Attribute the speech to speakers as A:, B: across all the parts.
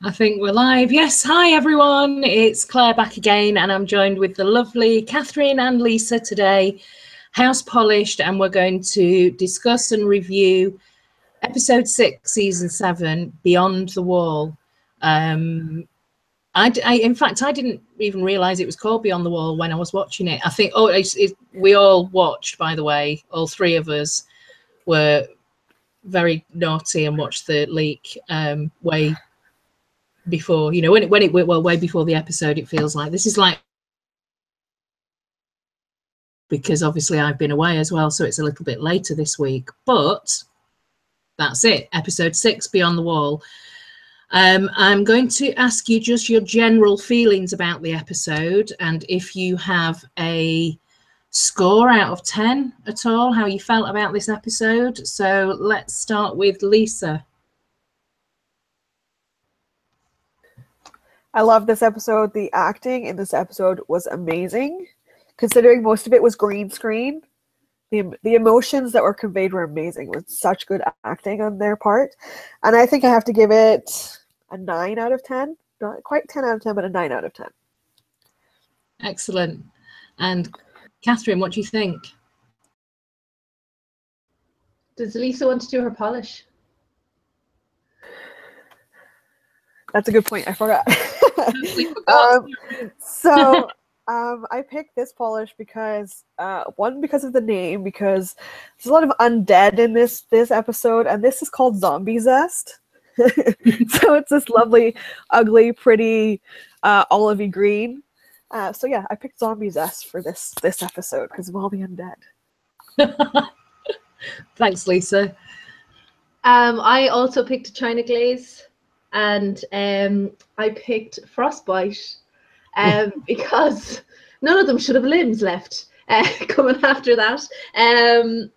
A: I think we're live. Yes, hi everyone. It's Claire back again, and I'm joined with the lovely Catherine and Lisa today, house polished, and we're going to discuss and review episode 6, season 7, Beyond the Wall. In fact, I didn't even realise it was called Beyond the Wall when I was watching it. I think, we all watched, by the way, all three of us were very naughty and watched the leak way before, you know, way before the episode. It feels like this is like, because obviously I've been away as well, so it's a little bit later this week, but that's it, episode 6, Beyond the Wall. I'm going to ask you just your general feelings about the episode, and if you have a score out of 10 at all, how you felt about this episode. So let's start with Lisa.
B: I love this episode. The acting in this episode was amazing, considering most of it was green screen. The emotions that were conveyed were amazing. It was such good acting on their part. And I think I have to give it a 9 out of 10. Not quite 10 out of 10, but a 9 out of 10.
A: Excellent. And Catherine, what do you think?
C: Does Lisa want to do her polish?
B: That's a good point. I forgot. I picked this polish because one, because of the name, because there's a lot of undead in this episode, and this is called Zombie Zest. So it's this lovely, ugly, pretty olivey green. So yeah, I picked Zombie Zest for this episode because of all the undead.
A: Thanks, Lisa.
C: I also picked China Glaze, and I picked Frostbite because none of them should have limbs left coming after that. And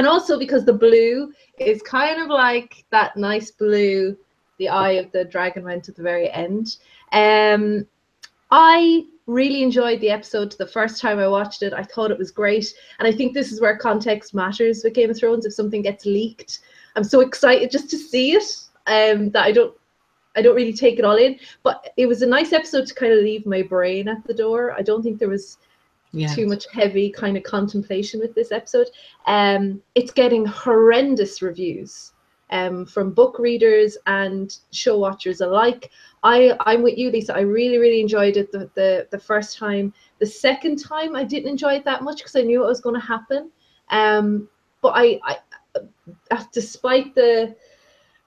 C: also because the blue is kind of like that nice blue, the eye of the dragon went at the very end. I really enjoyed the episode the first time I watched it. I thought it was great. And I think this is where context matters with Game of Thrones. If something gets leaked, I'm so excited just to see it that I don't really take it all in. But it was a nice episode to kind of leave my brain at the door. I don't think there was too much heavy kind of contemplation with this episode. It's getting horrendous reviews from book readers and show watchers alike. I'm with you, Lisa. I really, really enjoyed it the first time. The second time, I didn't enjoy it that much because I knew what was going to happen. But I despite the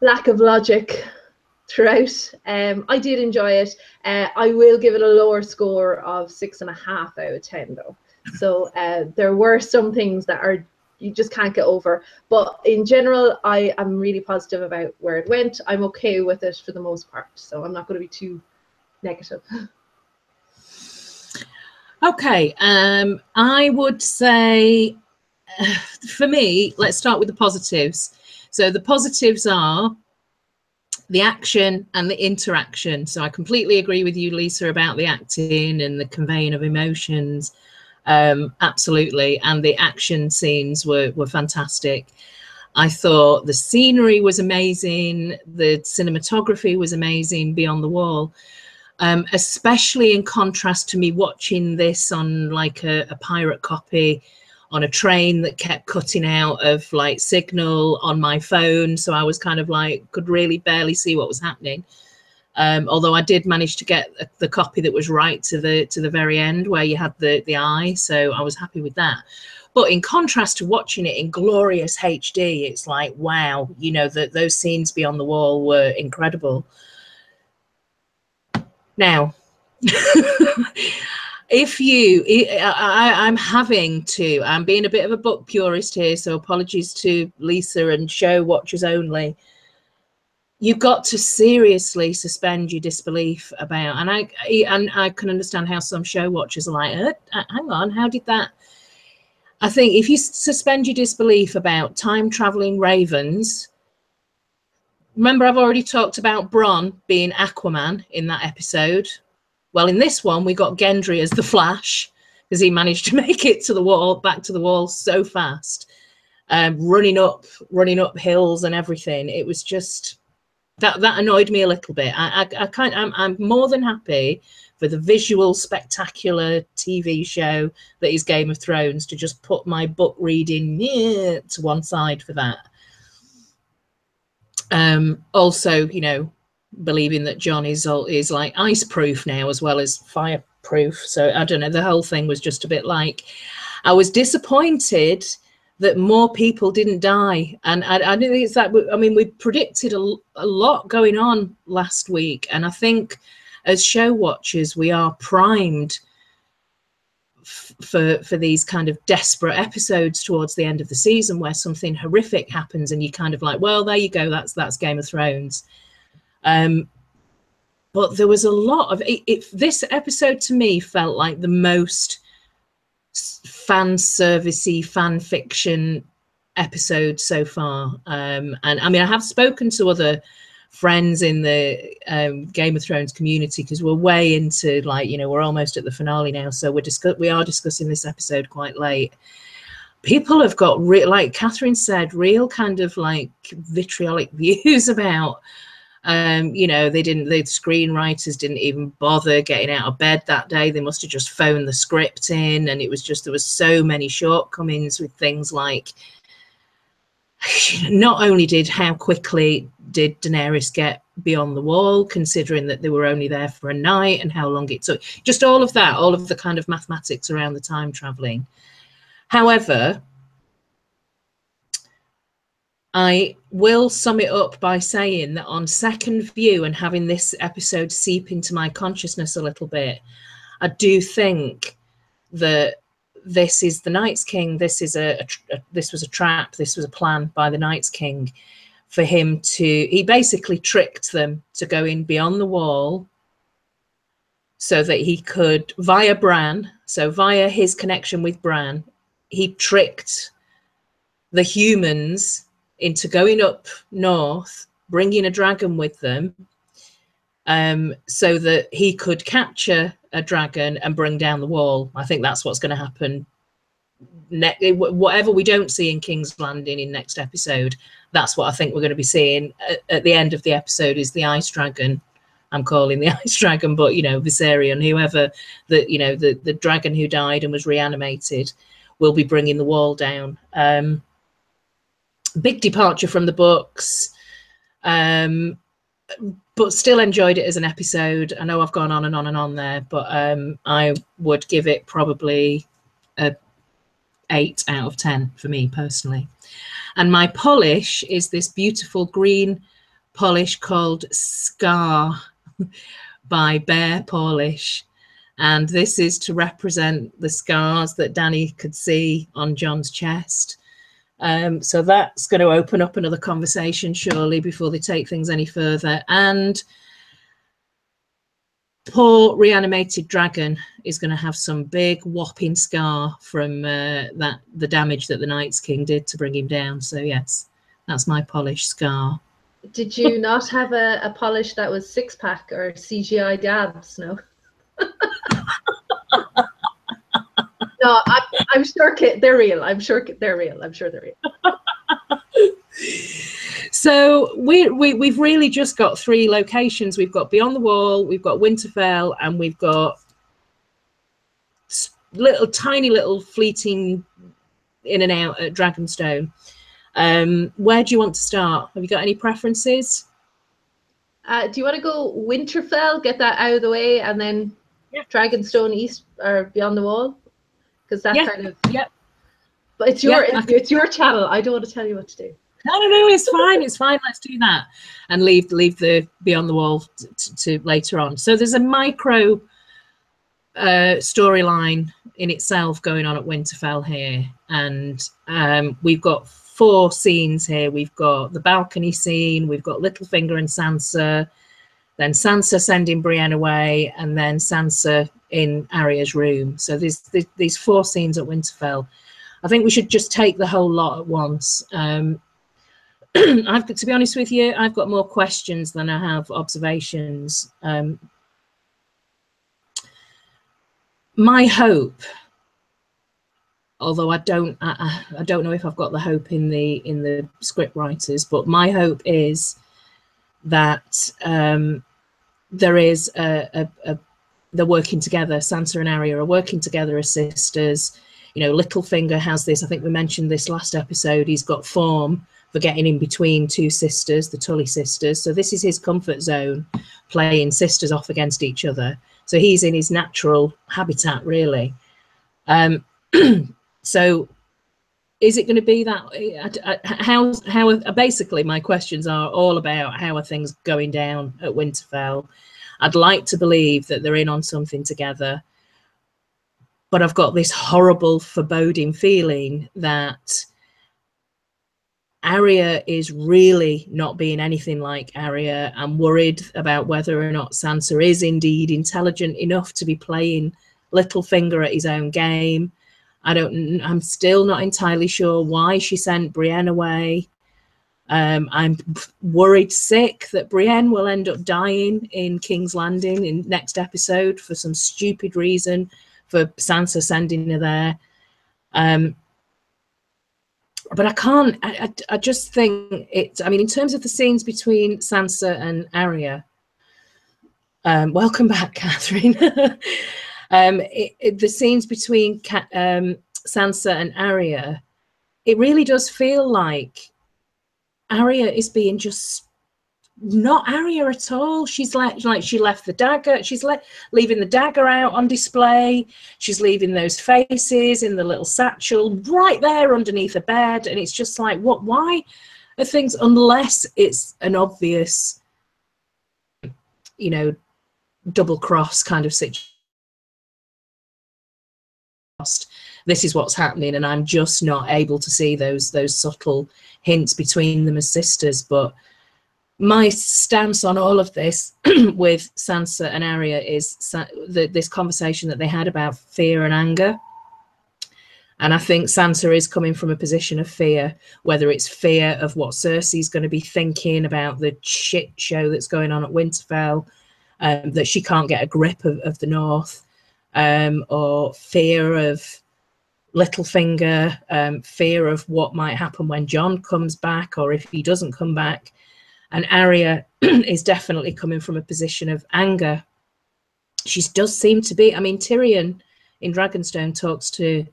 C: lack of logic throughout, I did enjoy it. I will give it a lower score of 6.5 out of 10, though. So there were some things that you just can't get over. But in general, I am really positive about where it went. I'm okay with it for the most part, so I'm not going to be too negative.
A: Okay, I would say, for me, let's start with the positives. So the positives are the action and the interaction. So I completely agree with you, Lisa, about the acting and the conveying of emotions. Absolutely. And the action scenes were fantastic. I thought the scenery was amazing. The cinematography was amazing beyond the wall, especially in contrast to me watching this on like a pirate copy on a train that kept cutting out of like signal on my phone. So I was kind of like, could really barely see what was happening. Although I did manage to get the copy that was right to the very end where you had the eye. So I was happy with that. But in contrast to watching it in glorious HD, it's like, wow, you know, those scenes beyond the wall were incredible. Now, I'm being a bit of a book purist here, so apologies to Lisa and show watchers only. You've got to seriously suspend your disbelief about, and I can understand how some show watchers are like, hang on, how did that? I think if you suspend your disbelief about time traveling ravens, remember I've already talked about Bronn being Aquaman in that episode. Well, in this one, we got Gendry as the Flash because he managed to make it to the wall, back to the wall so fast, running up hills and everything. It was just That annoyed me a little bit. I'm more than happy for the visual, spectacular TV show that is Game of Thrones to just put my book reading to one side for that. Also, you know, believing that John is like ice proof now as well as fireproof. So I don't know. The whole thing was just a bit like, I was disappointed that more people didn't die, and I don't think it's that. I mean, we predicted a lot going on last week, and I think as show watchers we are primed for these kind of desperate episodes towards the end of the season where something horrific happens and you kind of like, well, there you go, that's Game of Thrones. But there was a lot of this episode to me felt like the most fan servicey fan fiction episode so far. And I mean, I have spoken to other friends in the Game of Thrones community because we're way into, like, you know, we're almost at the finale now, so we are discussing this episode quite late. People have got like Catherine said, real kind of like vitriolic views about you know, the screenwriters didn't even bother getting out of bed that day. They must have just phoned the script in, and it was just, there was so many shortcomings with things like, not only how quickly did Daenerys get beyond the wall, considering that they were only there for a night, and how long it took, just all of that, all of the kind of mathematics around the time traveling. However, I will sum it up by saying that on second view and having this episode seep into my consciousness a little bit, I do think that this is the Night's King. This was a trap. This was a plan by the Night's King for him to, he basically tricked them to go in beyond the wall so that he could, via Bran, so via his connection with Bran, he tricked the humans into going up north, bringing a dragon with them, so that he could capture a dragon and bring down the wall. I think that's what's going to happen. Whatever we don't see in King's Landing in next episode, that's what I think we're going to be seeing at the end of the episode, is the ice dragon. I'm calling the ice dragon, but, you know, Viserion, whoever, the dragon who died and was reanimated, will be bringing the wall down. Big departure from the books, but still enjoyed it as an episode. I know I've gone on and on and on there, but I would give it probably a 8 out of 10 for me personally. And my polish is this beautiful green polish called Scar by Bear Polish, and this is to represent the scars that Dany could see on Jon's chest. So that's going to open up another conversation surely before they take things any further. And poor reanimated dragon is going to have some big whopping scar from the damage that the Night's King did to bring him down. So yes, that's my polish, Scar.
C: Did you not have a polish that was 6-pack or CGI dabs? No. No, I'm sure they're real. I'm sure they're real.
A: So we've really just got 3 locations. We've got Beyond the Wall, we've got Winterfell, and we've got tiny little fleeting in and out at Dragonstone. Where do you want to start? Have you got any preferences?
C: Do you want to go Winterfell, get that out of the way, and then Dragonstone East or Beyond the Wall? Because that kind of But it's your channel. I don't want to tell you what to do.
A: No, it's fine. It's fine. Let's do that and leave the Beyond the Wall to later on. So there's a micro storyline in itself going on at Winterfell here, and we've got 4 scenes here. We've got the balcony scene, we've got Littlefinger and Sansa, then Sansa sending Brienne away, and then Sansa in Arya's room. So there's these 4 scenes at Winterfell. I think we should just take the whole lot at once. To be honest with you, I've got more questions than I have observations. My hope, although I don't know if I've got the hope in the script writers, but my hope is that there is they're working together. Sansa and Arya are working together as sisters. You know, Littlefinger has this, I think we mentioned this last episode, he's got form for getting in between two sisters, the Tully sisters. So this is his comfort zone, playing sisters off against each other. So he's in his natural habitat, really. So is it going to be that? How basically my questions are all about how are things going down at Winterfell. I'd like to believe that they're in on something together, but I've got this horrible foreboding feeling that Arya is really not being anything like Arya. I'm worried about whether or not Sansa is indeed intelligent enough to be playing Littlefinger at his own game. I'm still not entirely sure why she sent Brienne away. I'm worried sick that Brienne will end up dying in King's Landing in next episode for some stupid reason, for Sansa sending her there. But I can't, I just think it's, I mean, in terms of the scenes between Sansa and Arya, welcome back, Catherine. The scenes between Sansa and Arya, it really does feel like Arya is being just not Arya at all. She's like she left the dagger. She's leaving the dagger out on display. She's leaving those faces in the little satchel right there underneath the bed, and it's just like, what? Why are things? Unless it's an obvious, you know, double cross kind of situation. This is what's happening, and I'm just not able to see those subtle hints between them as sisters. But my stance on all of this with Sansa and Arya is this conversation that they had about fear and anger. And I think Sansa is coming from a position of fear, whether it's fear of what Cersei's going to be thinking about the shit show that's going on at Winterfell, that she can't get a grip of the North, or fear of Littlefinger, fear of what might happen when Jon comes back or if he doesn't come back. And Arya is definitely coming from a position of anger. She does seem to be, I mean, Tyrion in Dragonstone talks to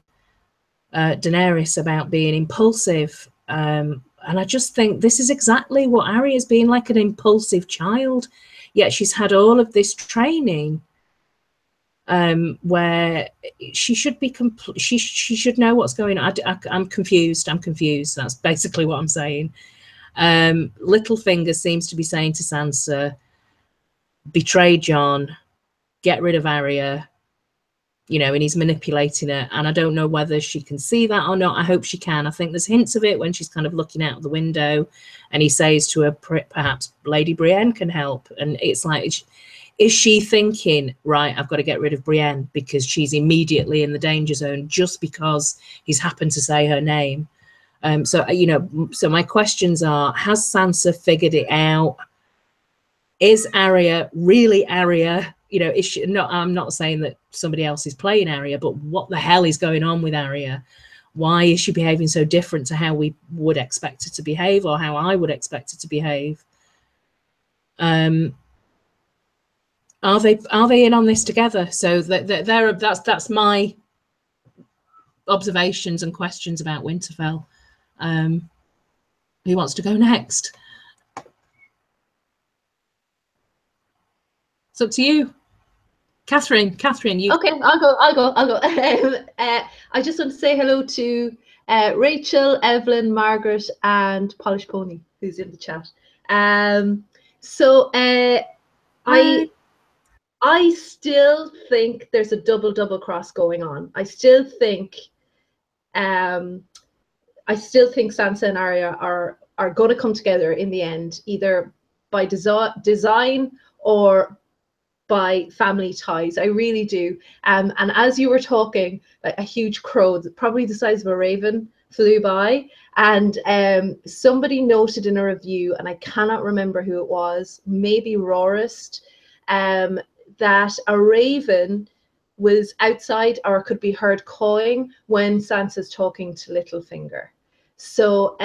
A: Daenerys about being impulsive. And I just think this is exactly what Arya's being, like an impulsive child. Yet she's had all of this training where she should be, she should know what's going on. I'm confused. That's basically what I'm saying. Littlefinger seems to be saying to Sansa, betray Jon, get rid of Arya, you know, and he's manipulating her. And I don't know whether she can see that or not. I hope she can. I think there's hints of it when she's kind of looking out the window and he says to her, perhaps Lady Brienne can help. And it's like, is she thinking, right, I've got to get rid of Brienne because she's immediately in the danger zone just because he's happened to say her name? So, you know, so my questions are, has Sansa figured it out? Is Arya really Arya? You know, is she not? I'm not saying that somebody else is playing Arya, but what the hell is going on with Arya? Why is she behaving so different to how we would expect her to behave, or how I would expect her to behave? Are they in on this together? So that's my observations and questions about Winterfell. Who wants to go next? It's up to you, Catherine. You.
C: Okay, I'll go. I just want to say hello to Rachel, Evelyn, Margaret, and Polish Pony, who's in the chat. I still think there's a double cross going on. I still think Sansa and Arya are going to come together in the end, either by design or by family ties. I really do. And as you were talking, like a huge crow, probably the size of a raven, flew by. And somebody noted in a review, and I cannot remember who it was, maybe Rorist, that a raven was outside or could be heard cawing when Sansa's talking to Littlefinger. So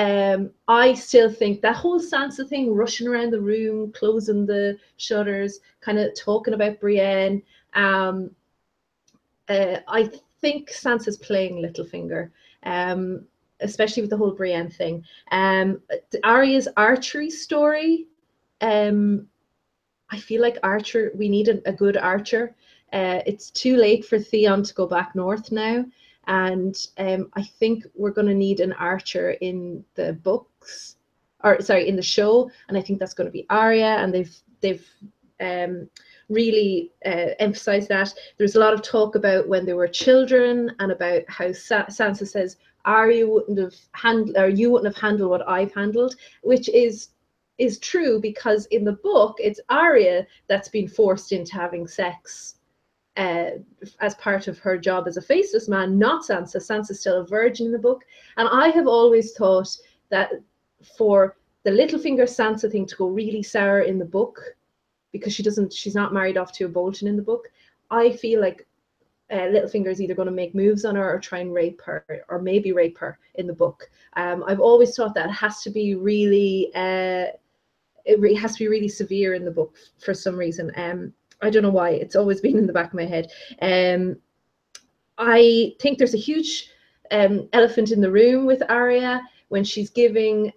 C: I still think that whole Sansa thing, rushing around the room, closing the shutters, kind of talking about Brienne. I think Sansa's playing Littlefinger, especially with the whole Brienne thing. Arya's archery story. I feel like we need a good archer. It's too late for Theon to go back north now. And I think we're going to need an archer in the books, or sorry, in the show. And I think that's going to be Arya. And they've really emphasized that. There's a lot of talk about when they were children and about how Sansa says Arya wouldn't have handled, or you wouldn't have handled what I've handled, which is true, because in the book it's Arya that's been forced into having sex as part of her job as a faceless man, not Sansa. Sansa's still a virgin in the book. And I have always thought that for the Littlefinger Sansa thing to go really sour in the book, because she's not married off to a Bolton in the book, I feel like Littlefinger is either going to make moves on her or try and rape her, or maybe rape her in the book. I've always thought that it has to be really severe in the book for some reason. I don't know why. It's always been in the back of my head. I think there's a huge elephant in the room with Arya when she's giving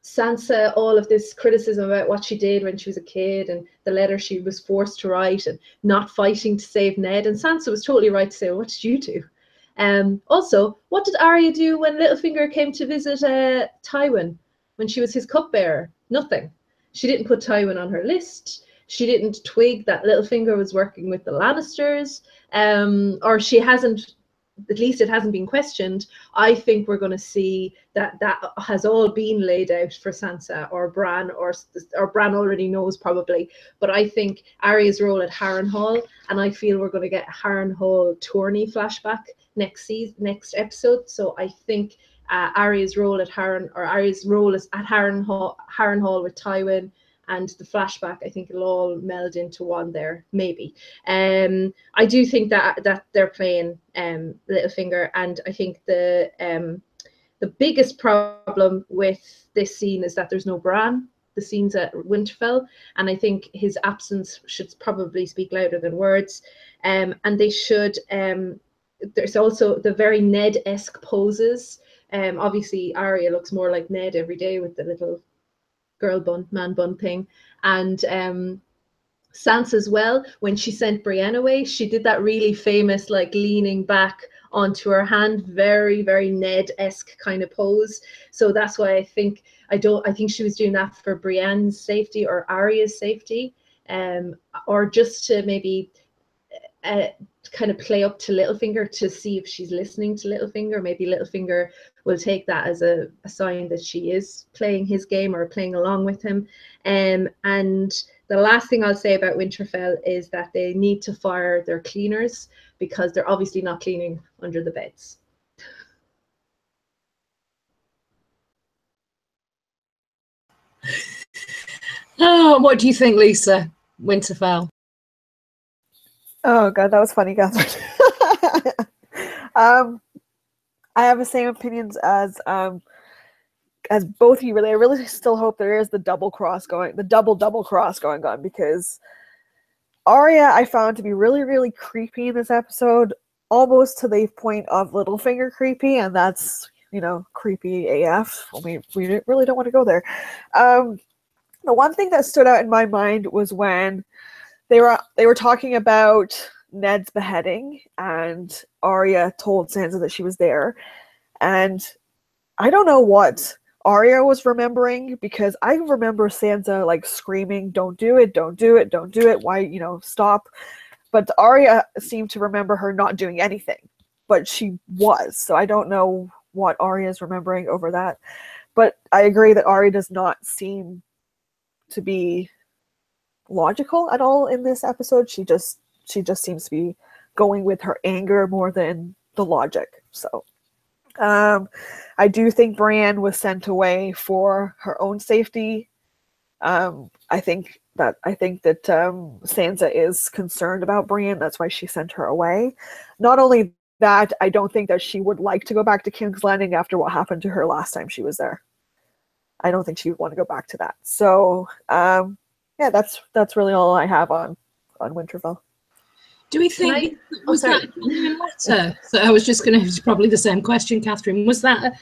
C: Sansa all of this criticism about what she did when she was a kid, and the letter she was forced to write, and not fighting to save Ned. And Sansa was totally right to say, well, what did you do? Also, what did Arya do when Littlefinger came to visit Tywin when she was his cupbearer? Nothing. She didn't put Tywin on her list. She didn't twig that Littlefinger was working with the Lannisters, or she hasn't, at least it hasn't been questioned. I think we're going to see that has all been laid out for Sansa or Bran, or Bran already knows probably. But I think Arya's role at Harrenhal, and I feel we're going to get a Harrenhal tourney flashback next episode. So I think Arya's role at Harrenhal with Tywin and the flashback, I think it'll all meld into one there, maybe. I do think that they're playing Littlefinger, and I think the biggest problem with this scene is that there's no Bran. The scene's at Winterfell, and I think his absence should probably speak louder than words. And they should. There's also the very Ned-esque poses. Obviously, Arya looks more like Ned every day with the little girl bun, man bun thing. And Sansa as well, when she sent Brienne away, she did that really famous, like, leaning back onto her hand, very, very Ned-esque kind of pose. So that's why I think she was doing that for Brienne's safety or Arya's safety, or just to maybe kind of play up to Littlefinger to see if she's listening to Littlefinger. Maybe Littlefinger will take that as a sign that she is playing his game or playing along with him. And the last thing I'll say about Winterfell is that they need to fire their cleaners, because they're obviously not cleaning under the beds.
A: Oh, what do you think, Lisa? Winterfell.
B: Oh god, that was funny, Catherine. I have the same opinions as both of you. Really, I really still hope there is the double cross going on, because Arya I found to be really, really creepy in this episode, almost to the point of Littlefinger creepy, and that's, creepy AF. We really don't want to go there. The one thing that stood out in my mind was when they were talking about Ned's beheading, and Arya told Sansa that she was there, and I don't know what Arya was remembering, because I remember Sansa like screaming, "Don't do it! Don't do it! Don't do it! Why, stop!" But Arya seemed to remember her not doing anything, but she was. So I don't know what Arya is remembering over that. But I agree that Arya does not seem to be logical at all in this episode. She just seems to be going with her anger more than the logic. So I do think Brienne was sent away for her own safety. I think that Sansa is concerned about Brienne. That's why she sent her away. Not only that I don't think that she would like to go back to King's Landing after what happened to her last time she was there. I don't think she would want to go back to that. So yeah, that's really all I have on Winterfell.
A: Do we think was
C: sorry.
A: that a genuine letter? So I was just going to probably the same question, Catherine. Was that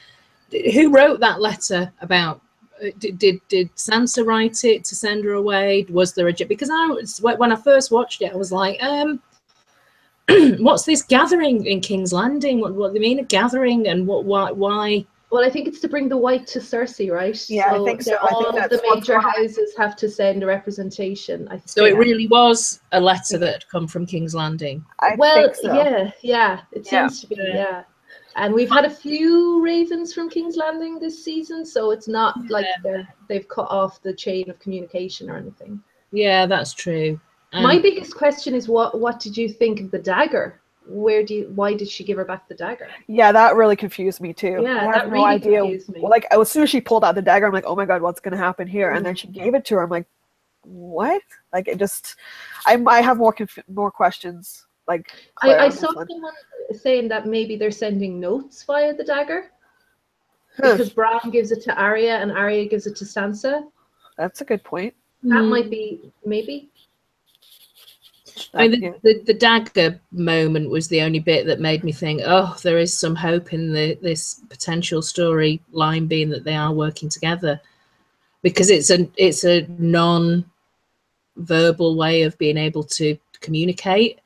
A: who wrote that letter about? Did Sansa write it to send her away? Was there because when I first watched it, I was like, what's this gathering in King's Landing? What they mean a gathering, and why?
C: Well, I think it's to bring the white to Cersei, right?
B: Yeah, I think so.
C: All
B: I think
C: of the major houses have to send a representation.
A: So it really was a letter that had come from King's Landing.
B: I think so.
C: Yeah, it seems to be, yeah. And we've had a few ravens from King's Landing this season, so it's not like they've cut off the chain of communication or anything.
A: Yeah, that's true.
C: My biggest question is what did you think of the dagger? Why did she give her back the dagger?
B: Yeah, that really confused me too.
C: Yeah,
B: I have
C: that
B: no
C: really
B: idea.
C: confused me.
B: Like as soon as she pulled out the dagger, I'm like, oh my god, what's gonna happen here? And then she gave it to her. I'm like, what? Like it just, I have more questions. Like
C: I saw someone saying that maybe they're sending notes via the dagger because Bran gives it to Arya and Arya gives it to Sansa.
B: That's a good point.
C: That might be maybe.
A: I mean, the dagger moment was the only bit that made me think, oh, there is some hope in this potential storyline being that they are working together, because it's a non-verbal way of being able to communicate.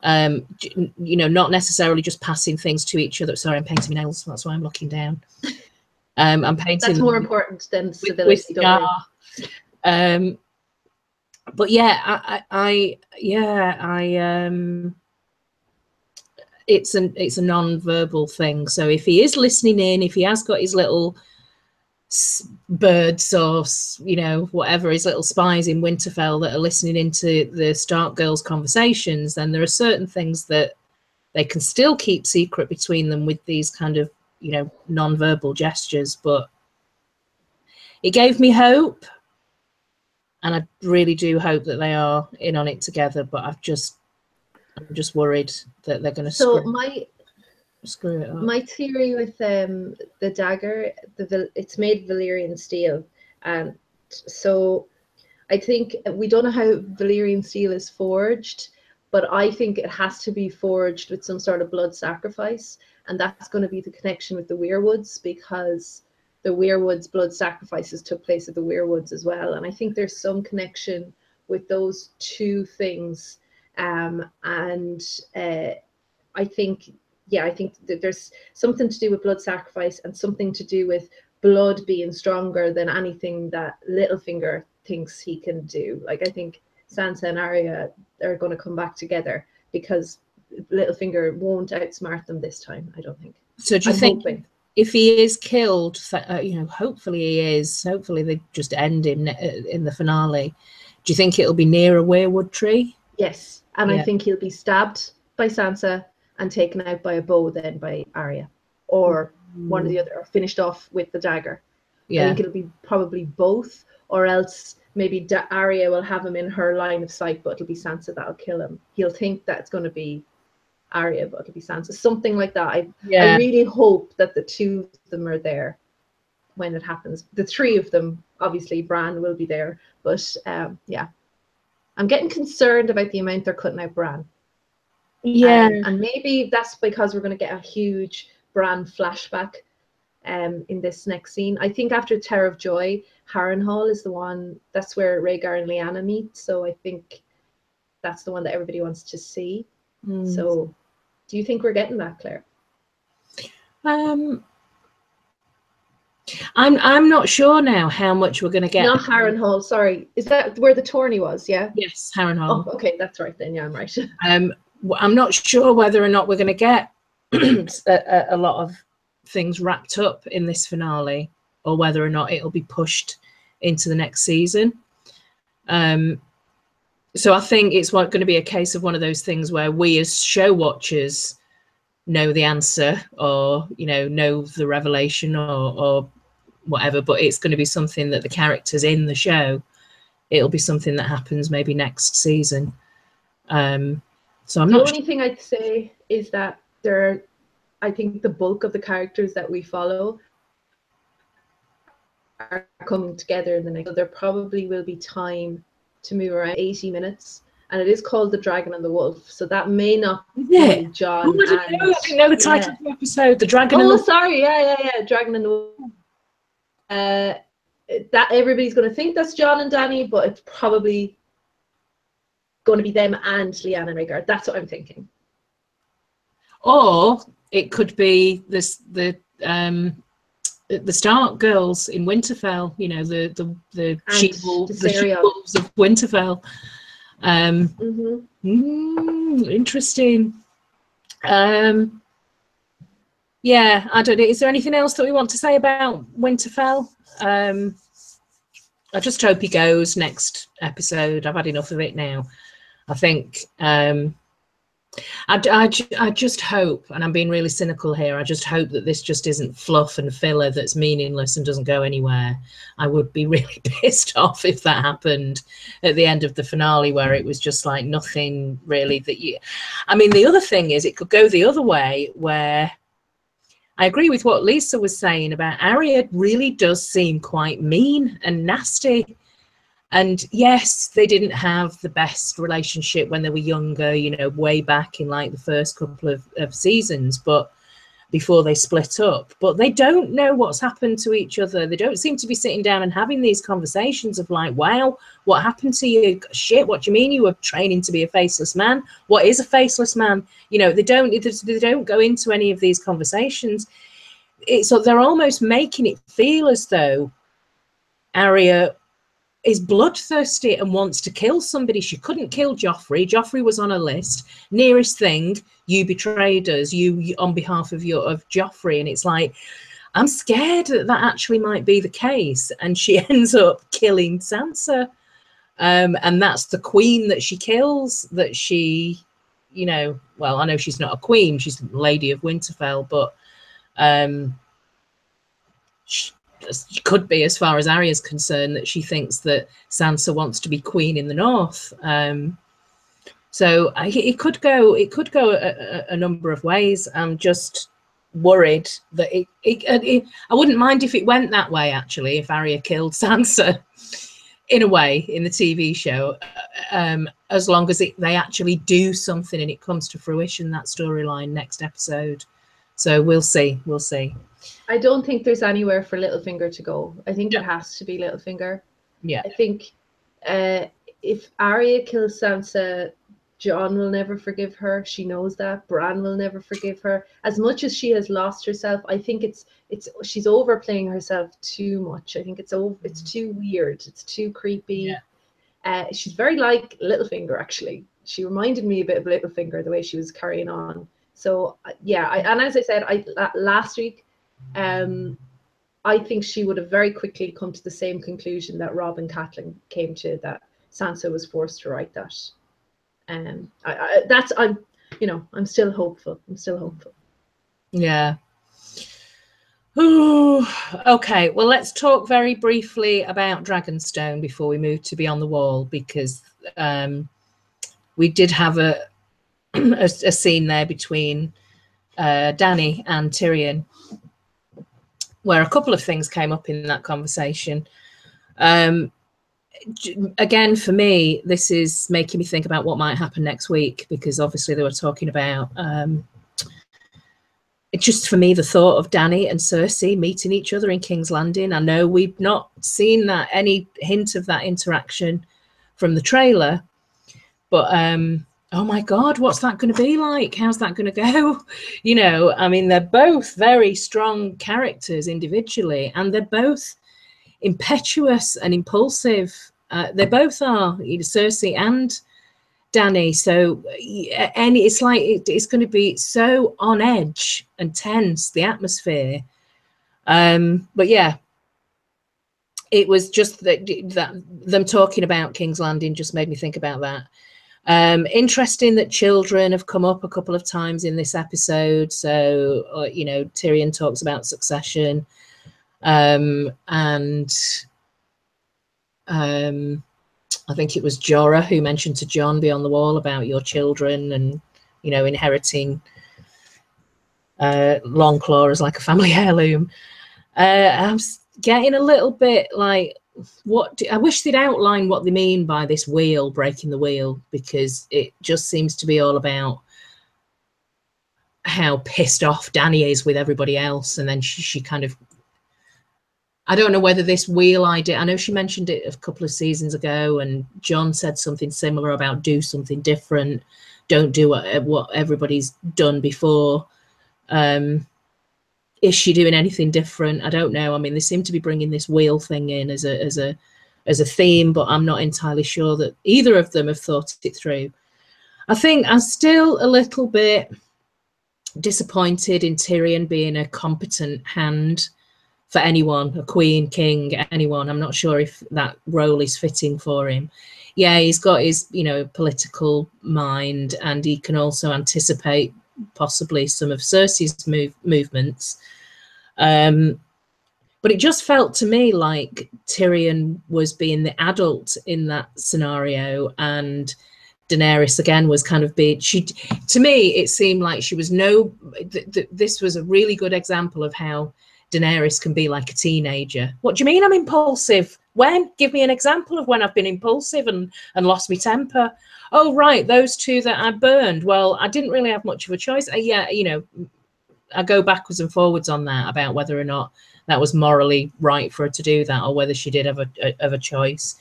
A: Not necessarily just passing things to each other. Sorry, I'm painting my nails. That's why I'm looking down. I'm painting.
C: That's more important than civility.
A: But yeah, it's a non-verbal thing. So if he is listening in, if he has got his little birds or whatever, his little spies in Winterfell that are listening into the Stark girls' conversations, then there are certain things that they can still keep secret between them with these kind of non-verbal gestures. But it gave me hope. And I really do hope that they are in on it together, but I'm just worried that they're going to screw it up. My
C: theory with the dagger, it's made Valyrian steel, and so I think we don't know how Valyrian steel is forged, but I think it has to be forged with some sort of blood sacrifice, and that's going to be the connection with the Weirwoods, because the Weirwoods' blood sacrifices took place at the Weirwoods as well. And I think there's some connection with those two things. I think that there's something to do with blood sacrifice and something to do with blood being stronger than anything that Littlefinger thinks he can do. Like, I think Sansa and Arya are going to come back together because Littlefinger won't outsmart them this time, I don't think.
A: So do you think if he is killed, hopefully he is, hopefully they just end him in the finale, do you think it'll be near a weirwood tree?
C: Yes, and I think he'll be stabbed by Sansa and taken out by a bow then by Arya, or one or the other, or finished off with the dagger. I think it'll be probably both, or else maybe Arya will have him in her line of sight, but it'll be Sansa that'll kill him. He'll think that it's going to be Arya, but it'll be Sansa, something like that. I really hope that the two of them are there when it happens. The three of them, obviously Bran will be there, but I'm getting concerned about the amount they're cutting out Bran. And maybe that's because we're going to get a huge Bran flashback in this next scene. I think after Tower of Joy, Harrenhal is the one, that's where Rhaegar and Lyanna meet, so I think that's the one that everybody wants to see. So do you think we're getting that, Claire?
A: I'm not sure now how much we're going to get.
C: Not Harrenhal, sorry. Is that where the tourney was? Yeah.
A: Yes, Harrenhal.
C: Oh, okay, that's right then. Yeah, I'm right.
A: I'm not sure whether or not we're going to get a lot of things wrapped up in this finale, or whether or not it'll be pushed into the next season. So I think it's going to be a case of one of those things where we as show watchers know the answer, or know the revelation, or whatever, but it's going to be something that the characters in the show, it'll be something that happens maybe next season. So I'm not.
C: The only thing I'd say is that I think the bulk of the characters that we follow are coming together in the next. So there probably will be time to move around 80 minutes. And it is called The Dragon and the Wolf. So that may not be John.
A: Oh, I didn't know the title of the episode, The Dragon and the Wolf.
C: Sorry, yeah. Dragon and the Wolf. That everybody's going to think that's John and Danny, but it's probably going to be them and Leanne and Rhaegar. That's what I'm thinking.
A: Or it could be the Stark girls in Winterfell. You know, the she-wolves of Winterfell. Interesting. Yeah, I don't know. Is there anything else that we want to say about Winterfell? I just hope he goes next episode. I've had enough of it now. I think I just hope, and I'm being really cynical here, I just hope that this just isn't fluff and filler that's meaningless and doesn't go anywhere. I would be really pissed off if that happened at the end of the finale, where it was just like nothing really that you... I mean, the other thing is it could go the other way, where I agree with what Lisa was saying about Arya really does seem quite mean and nasty. And yes, they didn't have the best relationship when they were younger, you know, way back in like the first couple of seasons, but before they split up. But they don't know what's happened to each other. They don't seem to be sitting down and having these conversations of like, wow, what happened to you? Shit, what do you mean you were training to be a faceless man? What is a faceless man? You know, they don't go into any of these conversations. So they're almost making it feel as though Arya is bloodthirsty and wants to kill somebody. She couldn't kill Joffrey. Joffrey was on a list. Nearest thing, you betrayed us, you on behalf of Joffrey. And it's like, I'm scared that actually might be the case. And she ends up killing Sansa. And that's the queen that she kills, that she, you know, well, I know she's not a queen, she's the Lady of Winterfell, but it could be, as far as Arya's concerned, that she thinks that Sansa wants to be queen in the north. So it could go a number of ways. I'm just worried that I wouldn't mind if it went that way, actually, if Arya killed Sansa in a way in the TV show, as long as they actually do something and it comes to fruition, that storyline next episode. So we'll see.
C: I don't think there's anywhere for Littlefinger to go. I think it has to be Littlefinger.
A: Yeah.
C: I think if Arya kills Sansa, Jon will never forgive her. She knows that. Bran will never forgive her. As much as she has lost herself, I think she's overplaying herself too much. I think it's too weird. It's too creepy. Yeah. She's very like Littlefinger, actually. She reminded me a bit of Littlefinger, the way she was carrying on. So yeah, and as I said, last week, I think she would have very quickly come to the same conclusion that Rob and Catelyn came to, that Sansa was forced to write that. I'm still hopeful.
A: Yeah. Ooh, okay. Well, let's talk very briefly about Dragonstone before we move to Beyond the Wall, because we did have a scene there between Dany and Tyrion, where a couple of things came up in that conversation. Again, for me, this is making me think about what might happen next week, because obviously they were talking about just for me, the thought of Dany and Cersei meeting each other in King's Landing. I know we've not seen any hint of that interaction from the trailer, but oh my God, what's that going to be like? How's that going to go? You know, I mean, they're both very strong characters individually, and they're both impetuous and impulsive. They both are, Cersei and Dany. So, and it's like it's going to be so on edge and tense, the atmosphere. But yeah, it was just that them talking about King's Landing just made me think about that. Interesting that children have come up a couple of times in this episode. So, you know, Tyrion talks about succession, and I think it was Jorah who mentioned to Jon Beyond the Wall about your children and, you know, inheriting long claw as like a family heirloom. I'm getting a little bit like, I wish they'd outline what they mean by this wheel, breaking the wheel, because it just seems to be all about how pissed off Dani is with everybody else. And then she kind of, I don't know whether this wheel idea, I know she mentioned it a couple of seasons ago, and John said something similar about do something different, don't do what everybody's done before. Is she doing anything different? I don't know. I mean, they seem to be bringing this wheel thing in as a theme, but I'm not entirely sure that either of them have thought it through. I think I'm still a little bit disappointed in Tyrion being a competent hand for anyone, a queen, king, anyone. I'm not sure if that role is fitting for him. Yeah, he's got his, political mind, and he can also anticipate possibly some of Cersei's movements. But it just felt to me like Tyrion was being the adult in that scenario, and Daenerys again was kind of being, to me, it seemed like she was this was a really good example of how Daenerys can be like a teenager. What do you mean I'm impulsive? When? Give me an example of when I've been impulsive and lost my temper. Oh, right, those two that I burned. Well, I didn't really have much of a choice. Yeah, I go backwards and forwards on that about whether or not that was morally right for her to do that, or whether she did have a choice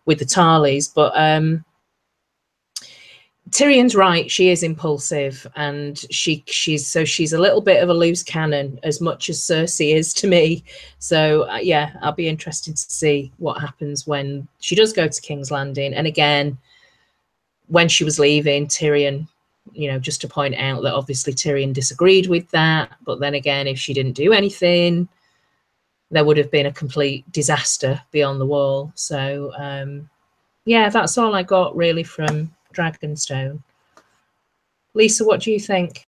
A: with the Tarleys. But Tyrion's right. She is impulsive, and she's a little bit of a loose cannon, as much as Cersei is to me. So yeah, I'll be interested to see what happens when she does go to King's Landing. And again, when she was leaving, Tyrion, just to point out that obviously Tyrion disagreed with that. But then again, if she didn't do anything, there would have been a complete disaster beyond the wall. So yeah, that's all I got really from Dragonstone. Lisa, what do you think?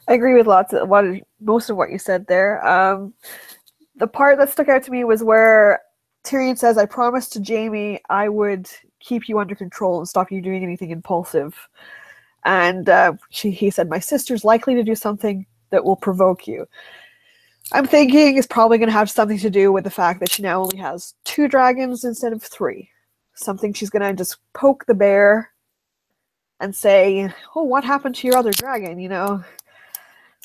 B: I agree with most of what you said there. The part that stuck out to me was where Tyrion says, I promised to Jaime I would keep you under control and stop you doing anything impulsive. And he said, my sister's likely to do something that will provoke you. I'm thinking it's probably going to have something to do with the fact that she now only has 2 dragons instead of 3. Something she's going to just poke the bear and say, oh, what happened to your other dragon,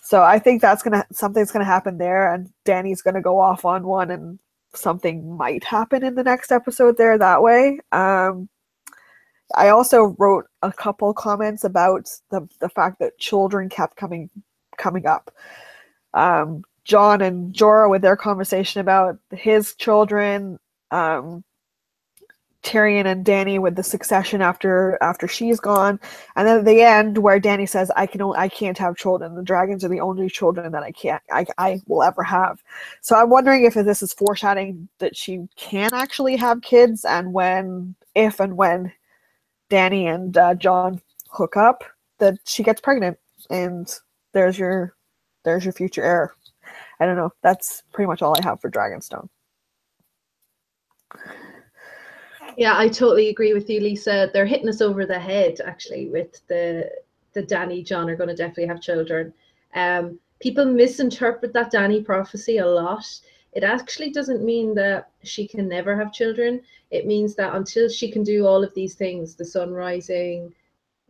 B: So I think something's going to happen there, and Dany's going to go off on one, and something might happen in the next episode there that way. I also wrote a couple comments about the fact that children kept coming up. John and Jorah with their conversation about his children, Tyrion and Dany with the succession after she's gone, and then at the end where Dany says, I can't have children. The dragons are the only children that I will ever have. So I'm wondering if this is foreshadowing that she can actually have kids, and if and when Dany and John hook up, that she gets pregnant, and there's your future heir. I don't know. That's pretty much all I have for Dragonstone.
C: Yeah, I totally agree with you, Lisa. They're hitting us over the head, actually, with the Dany, John are going to definitely have children. People misinterpret that Dany prophecy a lot. It actually doesn't mean that she can never have children. It means that until she can do all of these things, the sun rising,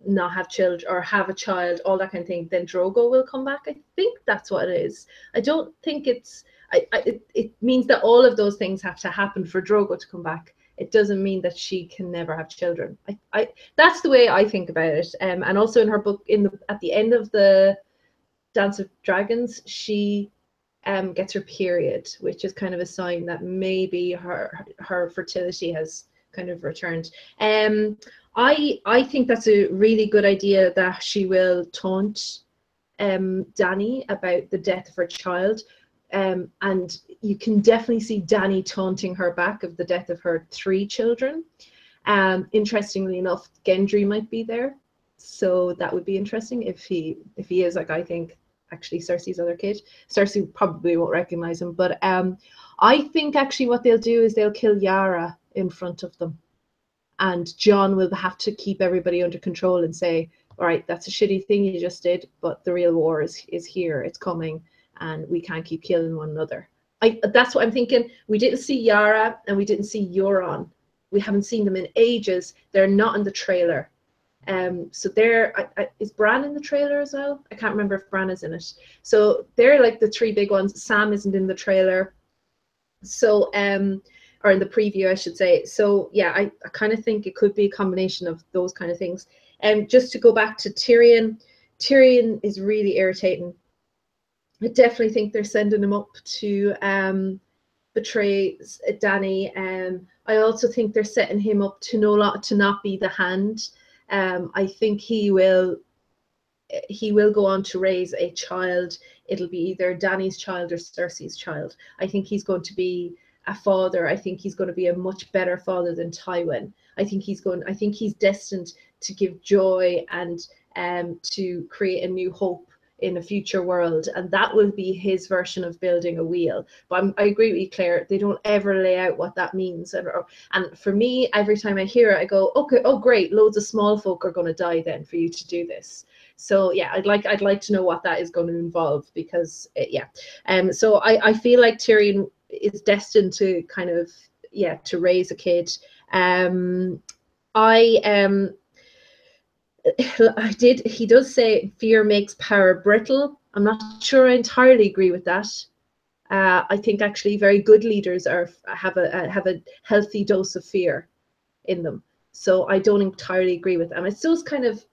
C: not have children, or have a child, all that kind of thing, then Drogo will come back. I think that's what it is. I don't think it means that all of those things have to happen for Drogo to come back. It doesn't mean that she can never have children. That's the way I think about it. And also in her book, at the end of the Dance of Dragons, she gets her period, which is kind of a sign that maybe her fertility has kind of returned. I think that's a really good idea that she will taunt Dany about the death of her child. And you can definitely see Dany taunting her back of the death of her 3 children. Interestingly enough, Gendry might be there, so that would be interesting if he is, like, I think actually Cersei's other kid. Cersei probably won't recognize him, but I think actually what they'll do is they'll kill Yara in front of them, and Jon will have to keep everybody under control and say, all right, that's a shitty thing you just did, but the real war is here, it's coming, and we can't keep killing one another. That's what I'm thinking. We didn't see Yara and we didn't see Euron. We haven't seen them in ages. They're not in the trailer. So they're, is Bran in the trailer as well? I can't remember if Bran is in it. So they're like the three big ones. Sam isn't in the trailer. So, or in the preview, I should say. So yeah, I kind of think it could be a combination of those kind of things. And just to go back to Tyrion, Tyrion is really irritating. I definitely think they're sending him up to betray Dany. I also think they're setting him up to not be the Hand. I think he will go on to raise a child. It'll be either Dany's child or Cersei's child. I think he's going to be a father. I think he's going to be a much better father than Tywin. I think he's destined to give joy and to create a new hope in a future world, and that will be his version of building a wheel. But I agree with you, Claire, they don't ever lay out what that means. And for me, every time I hear it, I go, okay, oh great, loads of small folk are going to die then for you to do this. So yeah, I'd like to know what that is going to involve, because so I feel like Tyrion is destined to kind of to raise a kid. He does say fear makes power brittle. I'm not sure I entirely agree with that. I think actually very good leaders have a healthy dose of fear in them. So I don't entirely agree with them. It's those kind of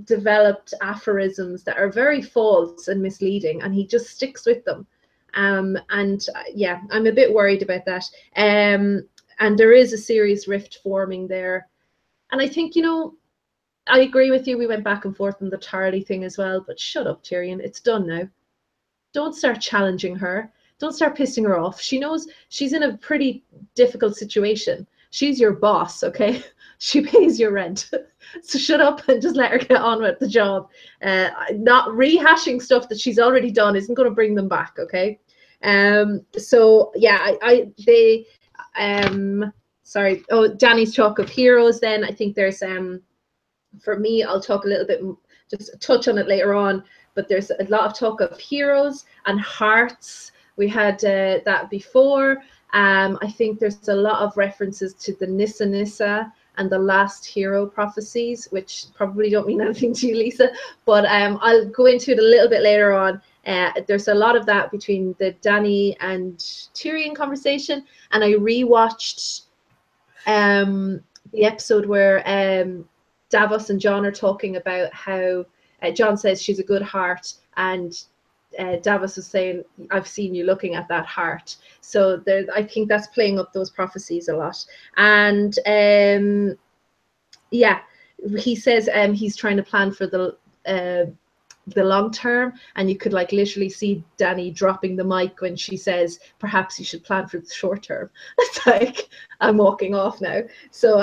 C: developed aphorisms that are very false and misleading, and he just sticks with them. I'm a bit worried about that. And there is a serious rift forming there. And I think, I agree with you. We went back and forth on the Tarly thing as well, but shut up, Tyrion. It's done now. Don't start challenging her. Don't start pissing her off. She knows she's in a pretty difficult situation. She's your boss, okay? She pays your rent. So shut up and just let her get on with the job. Not rehashing stuff that she's already done isn't going to bring them back, okay? Sorry. Oh, Danny's talk of heroes then. I think there's, for me, I'll talk a little bit, just touch on it later on, but there's a lot of talk of heroes and hearts. We had that before. I think there's a lot of references to the Nissa and the last hero prophecies, which probably don't mean anything to you, Lisa, but I'll go into it a little bit later on. There's a lot of that between the Dany and Tyrion conversation, and I rewatched the episode where Davos and Jon are talking about how Jon says she's a good heart, and Davos is saying, I've seen you looking at that heart. So I think that's playing up those prophecies a lot. And he says he's trying to plan for the long term, and you could literally see Dany dropping the mic when she says perhaps you should plan for the short term. It's like, I'm walking off now. So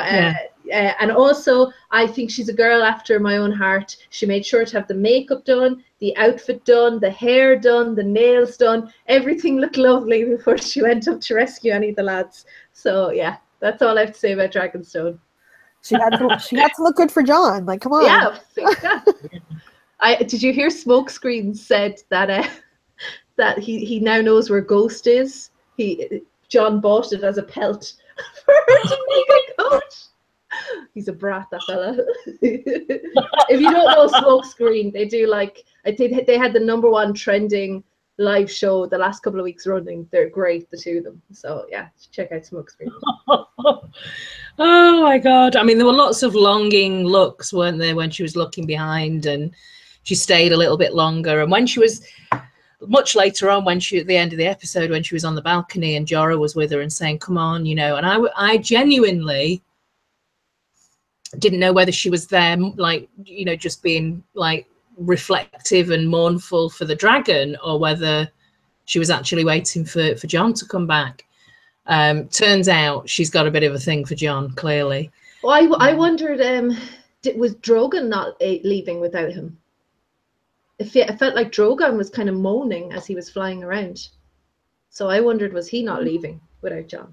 C: and also I think she's a girl after my own heart. She made sure to have the makeup done, the outfit done, the hair done, the nails done, everything looked lovely before she went up to rescue any of the lads. So yeah, that's all I have to say about Dragonstone.
B: She had to look good for Jon. Like, come on.
C: Yeah. Did you hear Smokescreen said that that he now knows where Ghost is? Jon bought it as a pelt for her to make a coat. He's a brat, that fella. If you don't know Smokescreen, they do they had the #1 trending live show the last couple of weeks running. They're great, the two of them. So yeah, check out Smokescreen.
A: Oh my God. I mean, there were lots of longing looks, weren't there, when she was looking behind, and she stayed a little bit longer. And when she was much later on, when she, at the end of the episode, when she was on the balcony and Jorah was with her and saying, come on, and I genuinely didn't know whether she was there, just being reflective and mournful for the dragon, or whether she was actually waiting for Jon to come back. Turns out she's got a bit of a thing for Jon, clearly.
C: Well, I wondered, was Drogon not leaving without him? It felt like Drogon was kind of moaning as he was flying around. So I wondered, was he not leaving without Jon?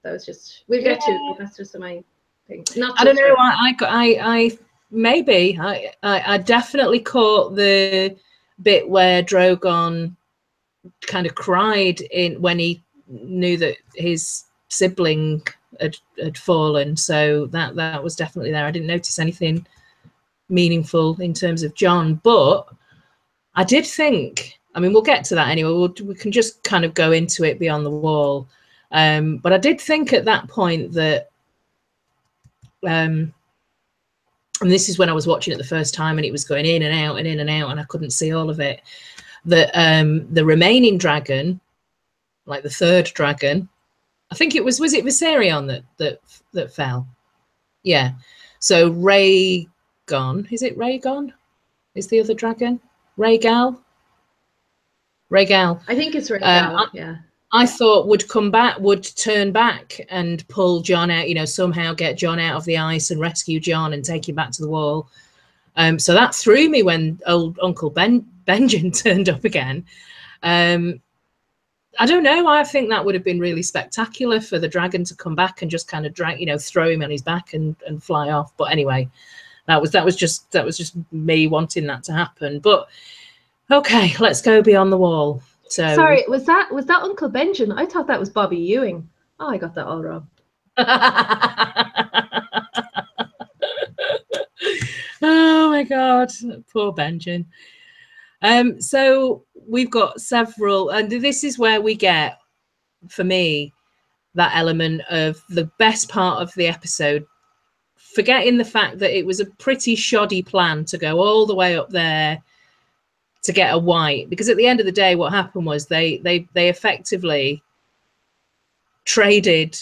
C: That was just, we'll get to it, but that's just my think. Not
A: I don't
C: just
A: know.
C: her.
A: I maybe I definitely caught the bit where Drogon kind of cried in when he knew that his sibling had fallen. So that was definitely there. I didn't notice anything meaningful in terms of Jon, but I did think. I mean, we'll get to that anyway. We can just kind of go into it beyond the wall. But I did think at that point that. And this is when I was watching it the first time, and it was going in and out and in and out, and I couldn't see all of it. That the remaining dragon, like the third dragon, I think it was it Viserion that fell? Yeah. So Rhaegon, is it Rhaegon? Is the other dragon Rhaegal? Rhaegal.
C: I think it's Rhaegal. Yeah.
A: I thought would come back, would turn back and pull Jon out, you know, somehow get Jon out of the ice and rescue Jon and take him back to the wall. So that threw me when old Uncle Benjen turned up again. I don't know. I think that would have been really spectacular for the dragon to come back and just kind of drag, you know, throw him on his back and fly off. But anyway, that was just me wanting that to happen. But okay, let's go beyond the wall. So
C: sorry, was that Uncle Benjen? I thought that was Bobby Ewing. Oh, I got that all wrong.
A: Oh my God, poor Benjen. So we've got several, and this is where we get, for me, that element of the best part of the episode, forgetting the fact that it was a pretty shoddy plan to go all the way up there to get a white, because at the end of the day, what happened was they effectively traded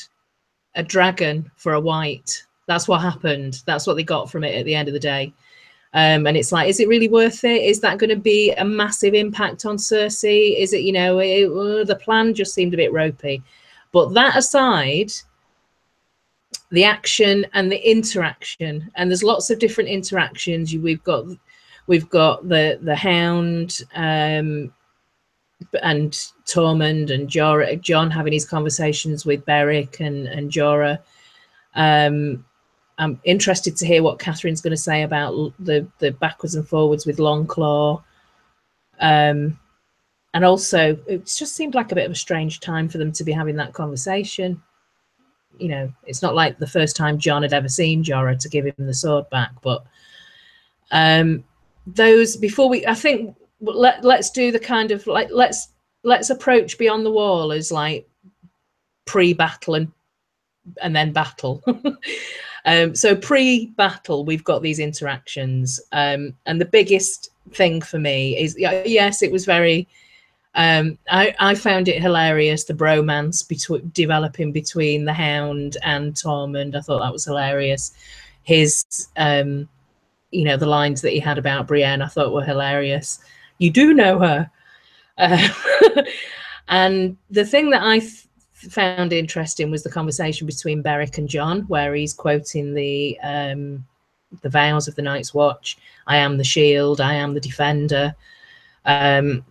A: a dragon for a white. That's what happened. That's what they got from it at the end of the day. And it's like, is it really worth it? Is that going to be a massive impact on Cersei? Is it, you know, the plan just seemed a bit ropey. But that aside, the action and the interaction, and there's lots of different interactions. We've got the Hound and Tormund and Jorah, Jon having his conversations with Beric and Jorah. I'm interested to hear what Catherine's going to say about the backwards and forwards with Longclaw. And also, it just seemed like a bit of a strange time for them to be having that conversation. You know, it's not like the first time Jon had ever seen Jorah to give him the sword back. But those, before we, I think, let's do the kind of, like, let's approach Beyond the Wall as like pre-battle and then battle. So pre-battle, we've got these interactions, and the biggest thing for me is, yes, it was very. I found it hilarious, the bromance developing between the Hound and Tormund. I thought that was hilarious. His, you know, the lines that he had about Brienne, I thought were hilarious. You do know her, and the thing that I found interesting was the conversation between Beric and Jon, where he's quoting the vows of the Night's Watch. I am the shield, I am the defender. And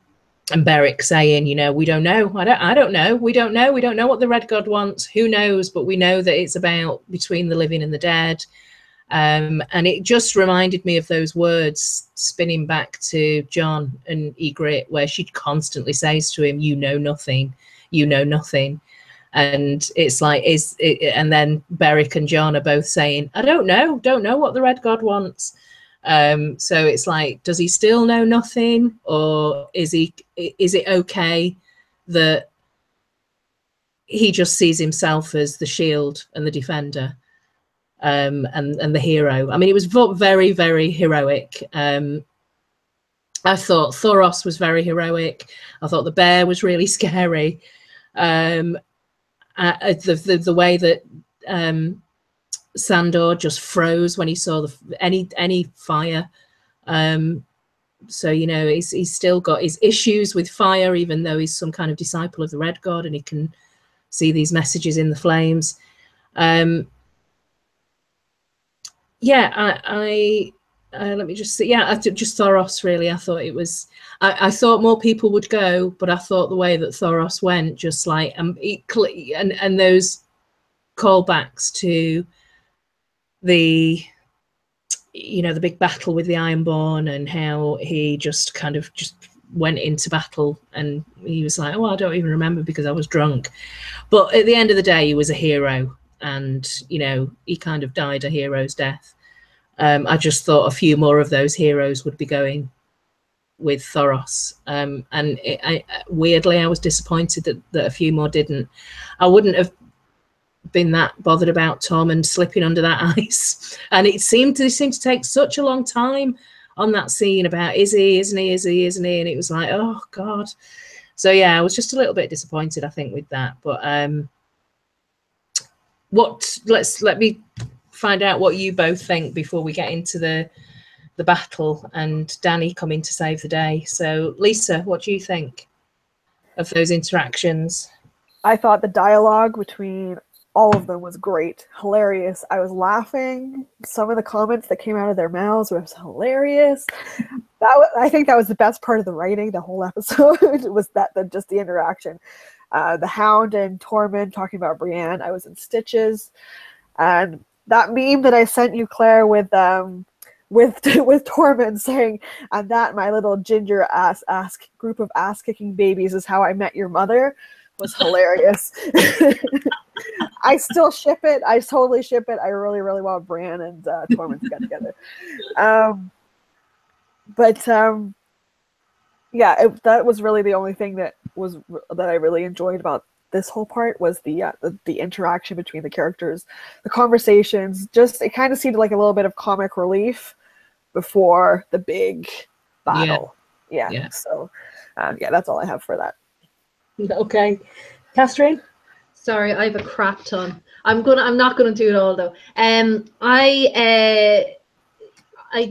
A: Beric saying, you know, we don't know. I don't know. We don't know. We don't know what the Red God wants. Who knows? But we know that it's about between the living and the dead. And it just reminded me of those words spinning back to Jon and Ygritte, where she constantly says to him, you know nothing, you know nothing. And it's like, and then Beric and Jon are both saying, I don't know what the Red God wants. So it's like, does he still know nothing, or is it okay that he just sees himself as the shield and the defender, and the hero? I mean, it was very, very heroic. I thought Thoros was very heroic. I thought the bear was really scary. The way that Sandor just froze when he saw any fire. So, you know, he's still got his issues with fire, even though he's some kind of disciple of the Red God and he can see these messages in the flames. Yeah, let me just see. Yeah, just Thoros, really. I thought it was, I thought more people would go, but I thought the way that Thoros went, just like, and those callbacks to the the big battle with the Ironborn, and how he just kind of just went into battle, and he was like, oh, I don't even remember because I was drunk. But at the end of the day, he was a hero, and he kind of died a hero's death. I just thought a few more of those heroes would be going with Thoros, and weirdly I was disappointed that a few more didn't. I wouldn't have been that bothered about Tormund slipping under that ice, and it seemed to take such a long time on that scene about isn't he, and it was like, oh god. So yeah, I was just a little bit disappointed, I think, with that. But let me find out what you both think before we get into the battle and Danny coming to save the day. So Lisa, what do you think of those interactions?
B: I thought the dialogue between all of them was great, hilarious. I was laughing. Some of the comments that came out of their mouths was hilarious. I think that was the best part of the writing, the whole episode, was just the interaction. The Hound and Tormund talking about Brienne, I was in stitches. And that meme that I sent you, Claire, with Tormund saying, and that my little ginger ass group of ass kicking babies is how I met your mother, was hilarious. I still ship it. I totally ship it. I really, really want Bran and Tormund to get together. Yeah, that was really the only thing that I really enjoyed about this whole part, was the interaction between the characters, the conversations. Just, it kind of seemed like a little bit of comic relief before the big battle. Yeah. So yeah, that's all I have for that.
A: Okay, Catherine.
C: Sorry, I have a crap ton. I'm not gonna do it all though. I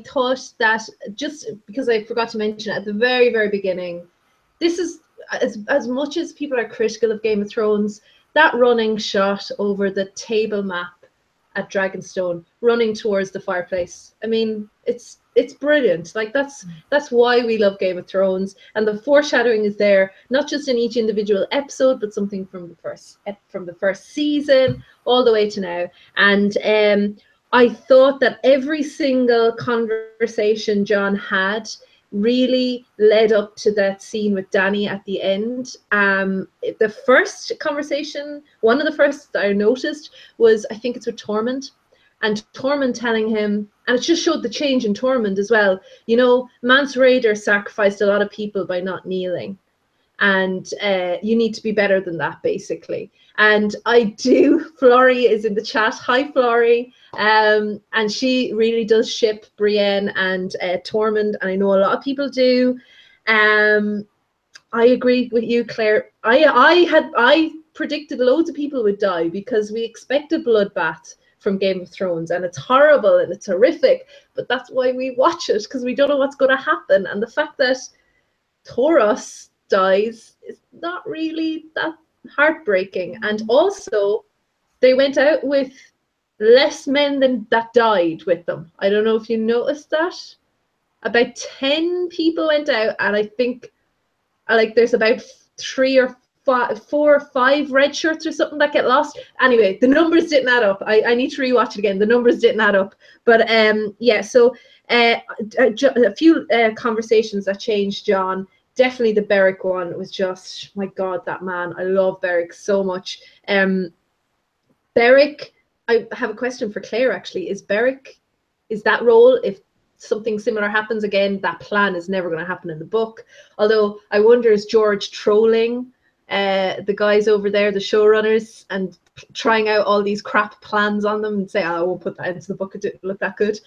C: thought that, just because I forgot to mention at the very, very beginning, this is, as much as people are critical of Game of Thrones, that running shot over the table map at Dragonstone, running towards the fireplace. I mean, it's brilliant. Like, that's why we love Game of Thrones, and the foreshadowing is there, not just in each individual episode, but something from the first season all the way to now. And I thought that every single conversation John had really led up to that scene with Danny at the end. The first conversation, one of the first that I noticed, was, I think it's with Tormund, and Tormund telling him, and it just showed the change in Tormund as well. Mance Rayder sacrificed a lot of people by not kneeling, and you need to be better than that, basically. And Florrie is in the chat. Hi, Florrie. And she really does ship Brienne and Tormund, and I know a lot of people do. I agree with you, Claire. I predicted loads of people would die because we expected bloodbath from Game of Thrones, and it's horrible and it's horrific, but that's why we watch it, because we don't know what's going to happen. And the fact that Thoros dies is not really that heartbreaking. And also, they went out with less men than that died with them. I don't know if you noticed that. About 10 people went out, and I think there's about 4 or 5 red shirts or something that get lost. Anyway, the numbers didn't add up. I need to rewatch it again. The numbers didn't add up. But yeah, so a few conversations that changed John. Definitely the Beric one was just, my God, that man. I love Beric so much. Beric, I have a question for Claire, actually. Is that role, if something similar happens again, that plan is never going to happen in the book? Although I wonder, is George trolling the guys over there, the showrunners, and trying out all these crap plans on them and say, oh, I won't put that into the book, it didn't look that good.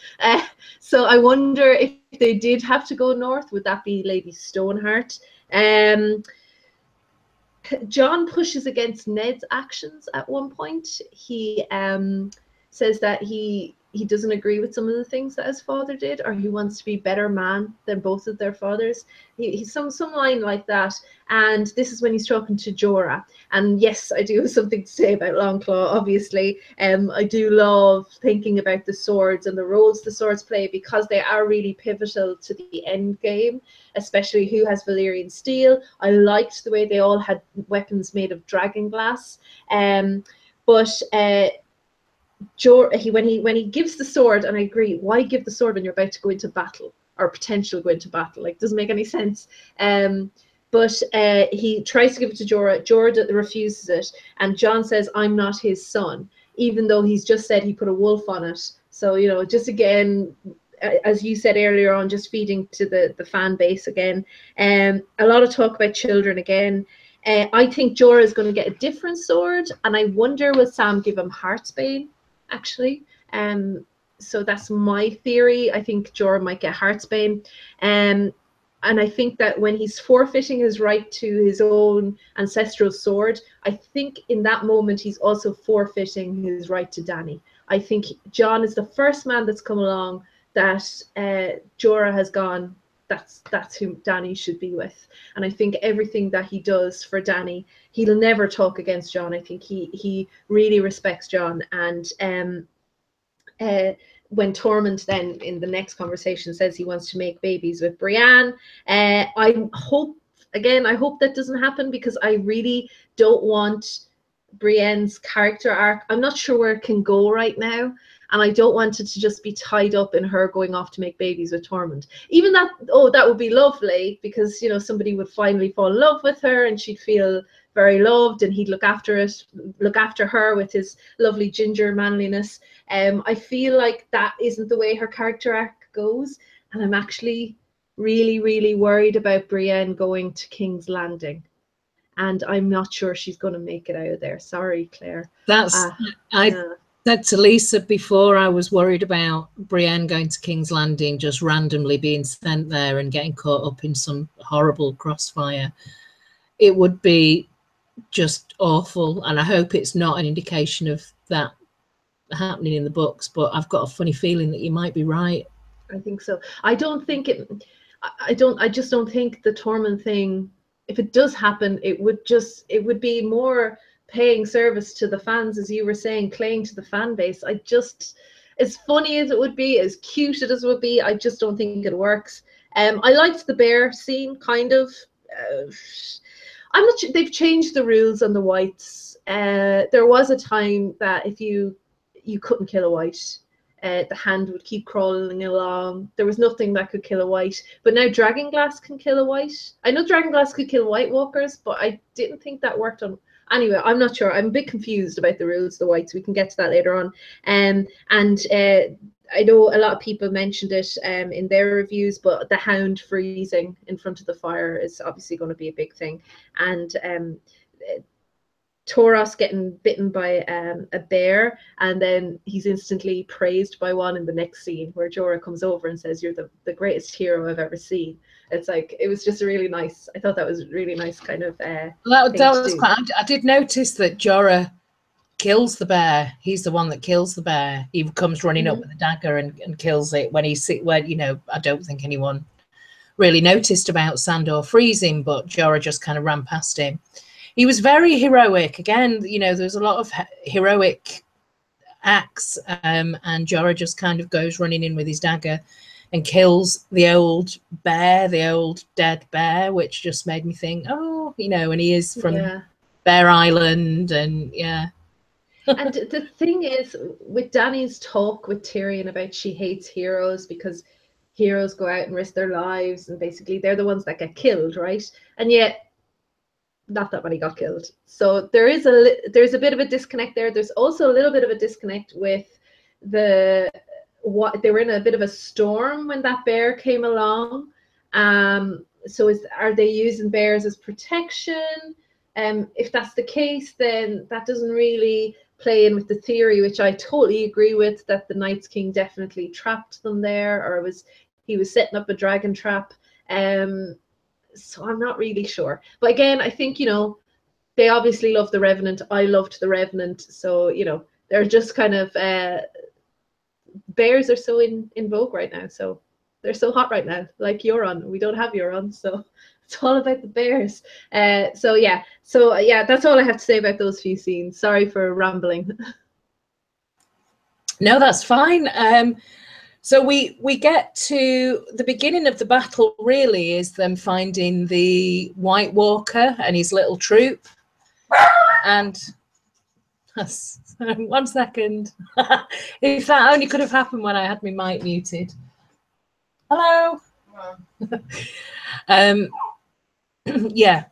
C: So I wonder if they did have to go north, would that be Lady Stoneheart? John pushes against Ned's actions at one point. He says that he doesn't agree with some of the things that his father did, or he wants to be a better man than both of their fathers. He's some line like that. And this is when he's talking to Jorah. And yes, I do have something to say about Longclaw, obviously. I do love thinking about the swords and the roles the swords play, because they are really pivotal to the end game, especially who has Valyrian steel. I liked the way they all had weapons made of dragon glass. But when he gives the sword, and I agree, why give the sword when you're about to go into battle or potential go into battle? Like, doesn't make any sense. But he tries to give it to Jorah. Jorah refuses it, and Jon says, "I'm not his son," even though he's just said he put a wolf on it. So, you know, just again, as you said earlier on, just feeding to the fan base again. A lot of talk about children again. I think Jorah is going to get a different sword, and I wonder will Sam give him Heartsbane, actually. So that's my theory. I think Jorah might get Heartsbane. And I think that when he's forfeiting his right to his own ancestral sword, I think in that moment he's also forfeiting his right to Dany. I think Jon is the first man that's come along that Jorah has gone, that's who Dany should be with. And I think everything that he does for Dany, he'll never talk against Jon. I think he really respects Jon. And when Tormund then in the next conversation says he wants to make babies with Brienne, I hope that doesn't happen, because I really don't want Brienne's character arc. I'm not sure where it can go right now, and I don't want it to just be tied up in her going off to make babies with Tormund. Even that, that would be lovely, because, you know, somebody would finally fall in love with her and she'd feel very loved, and he'd look after her with his lovely ginger manliness. I feel like that isn't the way her character arc goes, and I'm actually really, really worried about Brienne going to King's Landing, and I'm not sure she's going to make it out of there. Sorry, Claire.
A: I said to Lisa before, I was worried about Brienne going to King's Landing, just randomly being sent there and getting caught up in some horrible crossfire. It would be just awful, and I hope it's not an indication of that happening in the books, but I've got a funny feeling that you might be right.
C: I think so. I just don't think the Tormund thing, if it does happen, it would be more paying service to the fans, as you were saying, playing to the fan base. As funny as it would be, as cute as it would be, I just don't think it works. I liked the bear scene, kind of. I'm not sure, they've changed the rules on the whites. There was a time that if you couldn't kill a white, the hand would keep crawling along. There was nothing that could kill a white, but now Dragonglass can kill a white. I know Dragonglass could kill White Walkers, but I didn't think that worked on. Anyway, I'm not sure. I'm a bit confused about the rules of the whites. We can get to that later on. I know a lot of people mentioned it in their reviews, but the hound freezing in front of the fire is obviously going to be a big thing. And Toros getting bitten by a bear, and then he's instantly praised by one in the next scene where Jorah comes over and says, "You're the greatest hero I've ever seen." It's like, it was just really nice. I thought that was really nice kind of
A: that was quite. I did notice that Jorah kills the bear. He's the one that kills the bear. He comes running up with a dagger and kills it when you know, I don't think anyone really noticed about Sandor freezing, but Jorah just kind of ran past him. He was very heroic. Again, you know, there's a lot of heroic acts, and Jorah just kind of goes running in with his dagger and kills the old bear, the old dead bear, which just made me think, oh, you know, and he is from Bear Island, and
C: And the thing is, with Dany's talk with Tyrion about she hates heroes because heroes go out and risk their lives, and basically they're the ones that get killed, right? And yet not that many got killed. So there's a bit of a disconnect there. There's also a little bit of a disconnect with they were in a bit of a storm when that bear came along. So are they using bears as protection? If that's the case, then that doesn't really play in with the theory, which I totally agree with, that the Night's King definitely trapped them there, or he was setting up a dragon trap. So I'm not really sure. But again, I think, you know, they obviously love the Revenant. I loved the Revenant. So, you know, they're just kind of bears are so in vogue right now. So they're so hot right now, like Euron. We don't have Euron, so it's all about the bears. So yeah, that's all I have to say about those few scenes. Sorry for rambling.
A: No, that's fine. So we get to the beginning of the battle, really, is them finding the White Walker and his little troop. And 1 second. If that only could have happened when I had my mic muted. Hello. Yeah,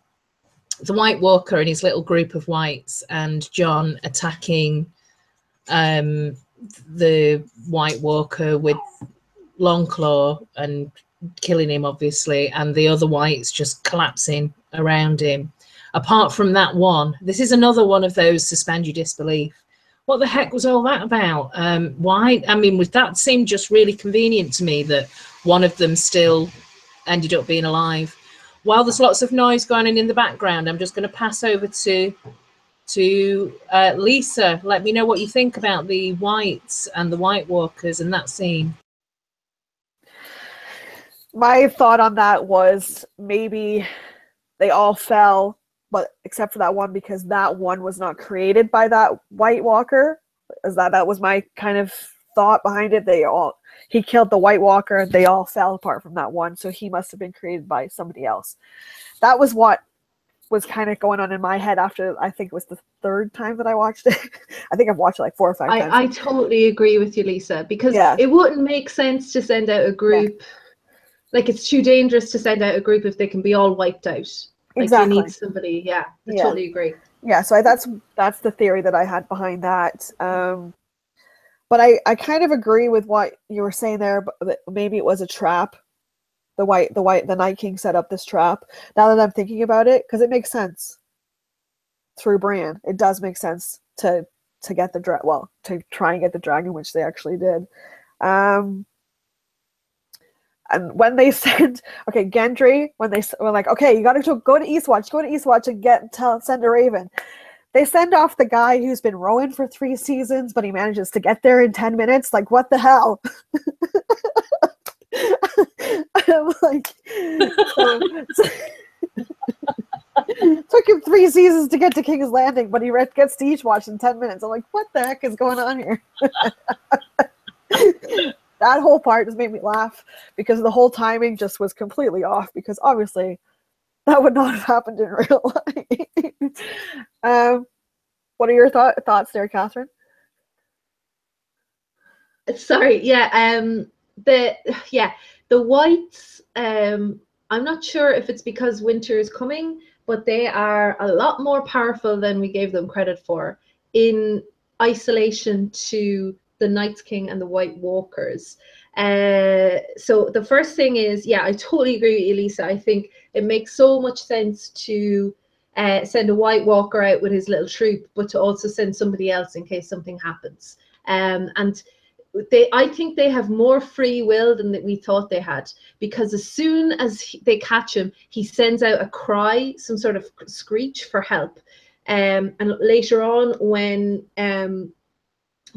A: the White Walker and his little group of whites, and John attacking the White Walker with Longclaw and killing him, obviously, and the other whites just collapsing around him. Apart from that one, this is another one of those suspend your disbelief. What the heck was all that about? Why? I mean, that seemed just really convenient to me that one of them still ended up being alive. While there's lots of noise going on in the background, I'm just going to pass over to Lisa. Let me know what you think about the whites and the White Walkers and that scene.
B: My thought on that was maybe they all fell, but except for that one, because that one was not created by that White Walker. That was my kind of thought behind it. He killed the White Walker. They all fell apart from that one, so he must have been created by somebody else. That was what was kind of going on in my head after, I think it was the third time that I watched it. I think I've watched it like 4 or 5 times.
C: I totally agree with you, Lisa, because it wouldn't make sense to send out a group. Yeah. Like, it's too dangerous to send out a group if they can be all wiped out. Like,
B: exactly.
C: You need somebody. I totally agree.
B: Yeah, so that's the theory that I had behind that. But I kind of agree with what you were saying there, but maybe it was a trap. The Night King set up this trap. Now that I'm thinking about it, because it makes sense through Bran. It does make sense to get the to try and get the dragon, which they actually did. And when they said, okay, Gendry, when they were like, okay, you got to go to Eastwatch and send a raven. They send off the guy who's been rowing for 3 seasons, but he manages to get there in 10 minutes. Like, what the hell? I'm like, took him 3 seasons to get to King's Landing, but he gets to Eastwatch in 10 minutes. I'm like, what the heck is going on here? That whole part just made me laugh because the whole timing just was completely off, because obviously that would not have happened in real life. What are your thoughts there, Catherine?
C: Sorry, the whites, I'm not sure if it's because winter is coming, but they are a lot more powerful than we gave them credit for in isolation to the Night's King and the White Walkers. So the first thing is, I totally agree with you, Lisa. I think it makes so much sense to send a White Walker out with his little troop, but to also send somebody else in case something happens. And I think they have more free will than we thought they had, because as soon as they catch him, he sends out a cry, some sort of screech for help. And later on, when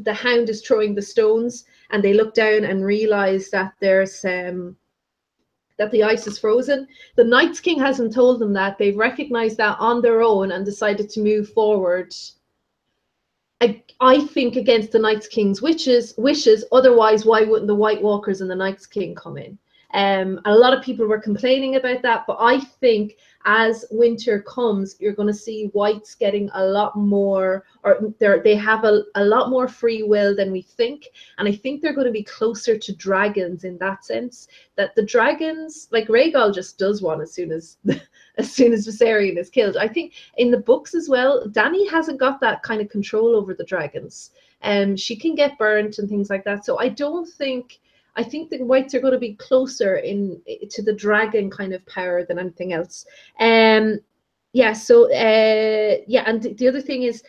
C: the Hound is throwing the stones and they look down and realize that there's that the ice is frozen, the Night's King hasn't told them that. They've recognized that on their own and decided to move forward, I think, against the Night's King's wishes. Otherwise, why wouldn't the White Walkers and the Night's King come in? A lot of people were complaining about that, but I think as winter comes, you're going to see whites getting a lot more, or they have a lot more free will than we think. And I think they're going to be closer to dragons in that sense, that the dragons, like Rhaegal just does one as soon as Viserion is killed. I think in the books as well, Dany hasn't got that kind of control over the dragons. She can get burnt and things like that. So I think the whites are going to be closer to the dragon kind of power than anything else. And the other thing is,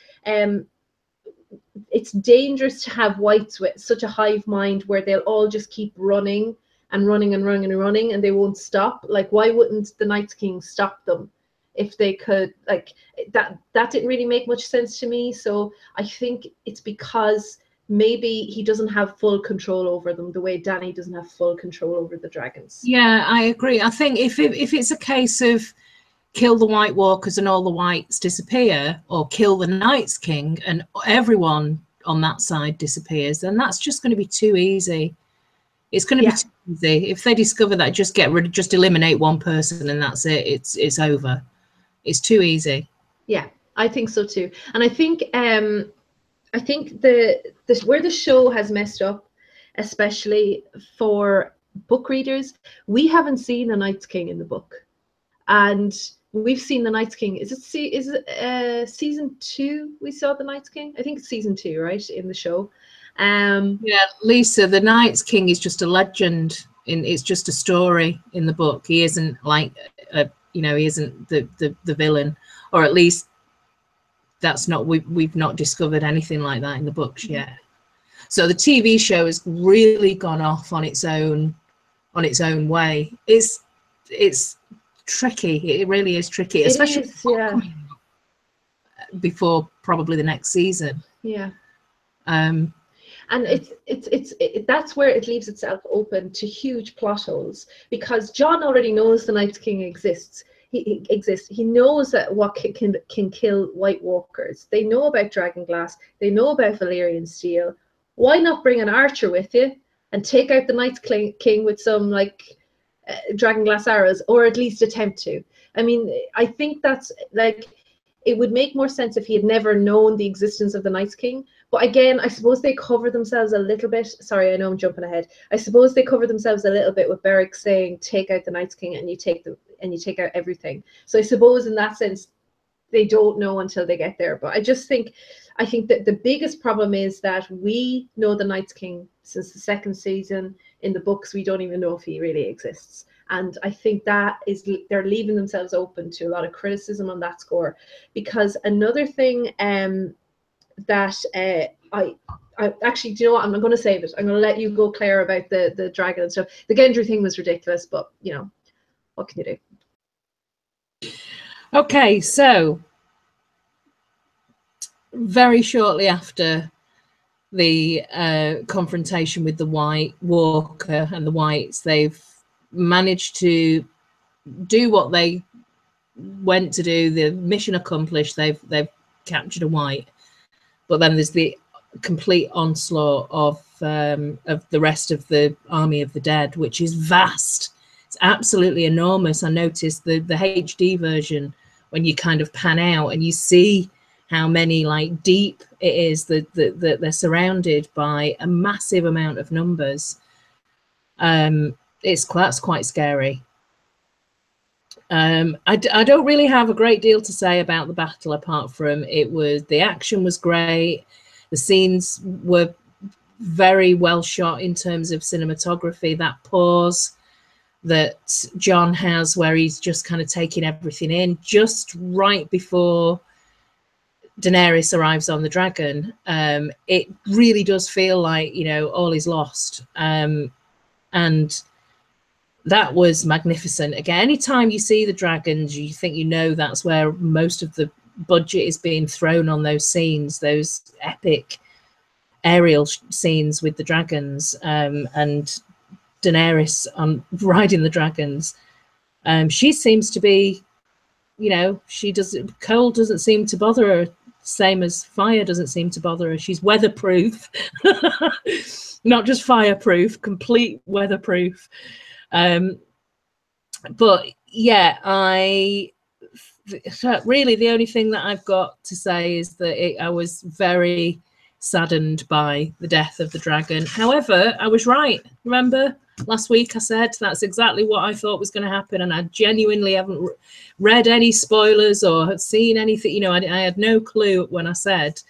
C: it's dangerous to have whites with such a hive mind where they'll all just keep running and running and running and running, and they won't stop. Like, why wouldn't the Night's King stop them if they could? Like, that didn't really make much sense to me. So I think it's because maybe he doesn't have full control over them the way Dany doesn't have full control over the dragons.
A: Yeah, I agree. I think if it's a case of kill the White Walkers and all the whites disappear, or kill the Night's King and everyone on that side disappears, then that's just going to be too easy. It's going to be too easy. If they discover that, just eliminate one person and that's it. It's over. It's too easy.
C: Yeah, I think so too. And I think I think where the show has messed up, especially for book readers, we haven't seen the Night's King in the book, and we've seen the Night's King. Is it season 2? We saw the Night's King. I think it's season 2, right, in the show.
A: Yeah, Lisa, the Night's King is just a legend. It's just a story in the book. He isn't like he isn't the villain, or at least that's not we've not discovered anything like that in the books yet. So the TV show has really gone off on its own way. It's tricky. It really is tricky, especially before probably the next season.
C: Yeah. And that's where it leaves itself open to huge plot holes, because John already knows the Night's King exists. He exists. He knows that what can kill White Walkers. They know about Dragonglass. They know about Valyrian steel. Why not bring an archer with you and take out the Night's King with some Dragonglass arrows, or at least attempt to? I mean, I think that's it would make more sense if he had never known the existence of the Night's King. But again, I suppose they cover themselves a little bit. Sorry, I know I'm jumping ahead. I suppose they cover themselves a little bit with Beric saying, "Take out the Night's King, and you take out everything." So I suppose in that sense, they don't know until they get there. But I think that the biggest problem is that we know the Night's King since the 2nd season. In the books, we don't even know if he really exists. And I think that they're leaving themselves open to a lot of criticism on that score. Because another thing that I actually, do you know what? I'm going to save it. I'm going to let you go, Claire, about the dragon and stuff. The Gendry thing was ridiculous, but what can you do?
A: Okay, so very shortly after the confrontation with the White Walker and the Whites, they've managed to do what they went to do. The mission accomplished. They've captured a White, but then there's the complete onslaught of the rest of the army of the dead, which is vast. It's absolutely enormous. I noticed the HD version, when you kind of pan out and you see how many deep it is that they're surrounded by a massive amount of numbers. That's quite scary. I don't really have a great deal to say about the battle, apart from the action was great. The scenes were very well shot in terms of cinematography. That pause that John has where he's just kind of taking everything in just right before Daenerys arrives on the dragon, it really does feel like all is lost, and that was magnificent. Again, anytime you see the dragons, you think that's where most of the budget is being thrown on those scenes, those epic aerial scenes with the dragons, and Daenerys riding the dragons. She seems to be, cold doesn't seem to bother her, same as fire doesn't seem to bother her. She's weatherproof, not just fireproof, complete weatherproof. But yeah, really the only thing that I've got to say is that I was very saddened by the death of the dragon. However, I was right. Remember last week I said that's exactly what I thought was going to happen, and I genuinely haven't read any spoilers or had seen anything. I had no clue when I said.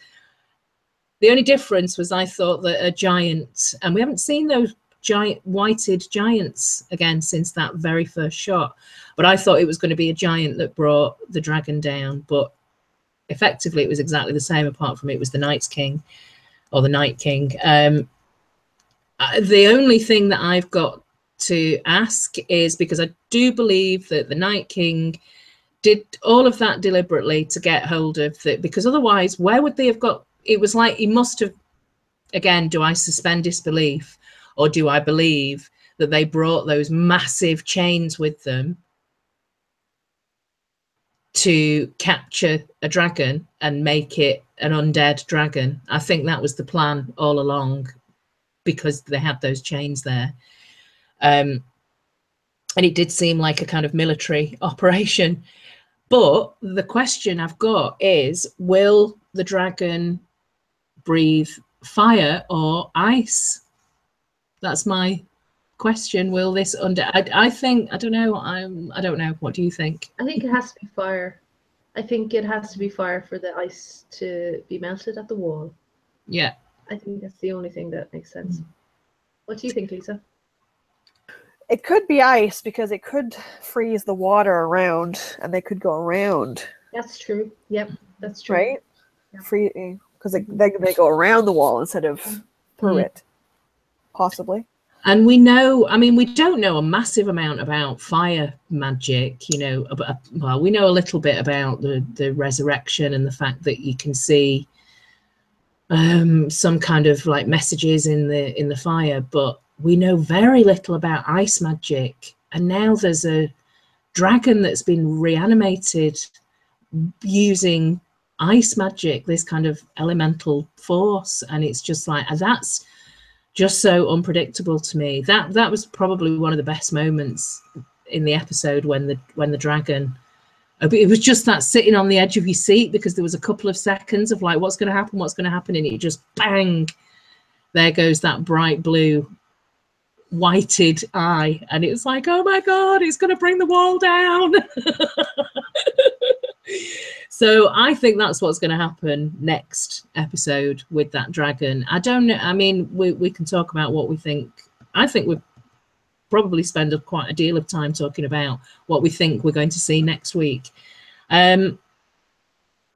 A: The only difference was I thought that a giant, and we haven't seen those giant whited giants again since that very first shot, but I thought it was going to be a giant that brought the dragon down, but effectively it was exactly the same, apart from it was the Night's King, or the Night King. The only thing that I've got to ask is, because I do believe that the Night King did all of that deliberately to get hold of it, because otherwise where would they have got? It was like he must have, again, do I suspend disbelief, or do I believe that they brought those massive chains with them to capture a dragon and make it an undead dragon? I think that was the plan all along, because they had those chains there. And it did seem like a kind of military operation. But the question I've got is, will the dragon breathe fire or ice? That's my question. Will this I think, I don't know. I don't know. What do you think?
C: I think it has to be fire. I think it has to be fire for the ice to be melted at the wall.
A: Yeah.
C: I think that's the only thing that makes sense. What do you think, Lisa?
B: It could be ice because it could freeze the water around and they could go around.
C: That's true. Yep, that's true.
B: Right?
C: Yeah.
B: Free, because they go around the wall instead of through it, possibly.
A: And we know, I mean, we don't know a massive amount about fire magic, you know. Well, we know a little bit about the resurrection and the fact that you can see some kind of like messages in the fire, but we know very little about ice magic. And now there's a dragon that's been reanimated using ice magic, this kind of elemental force, and it's just like, that's just so unpredictable to me. That was probably one of the best moments in the episode when the dragon, it was just that sitting on the edge of your seat, because there was a couple of seconds of like, what's going to happen, and it just bang, there goes that bright blue whited eye, and it's like, oh my god, it's going to bring the wall down. So I think that's what's going to happen next episode with that dragon. I don't know, I mean, we can talk about what we think. I think we've probably spend quite a deal of time talking about what we think we're going to see next week. But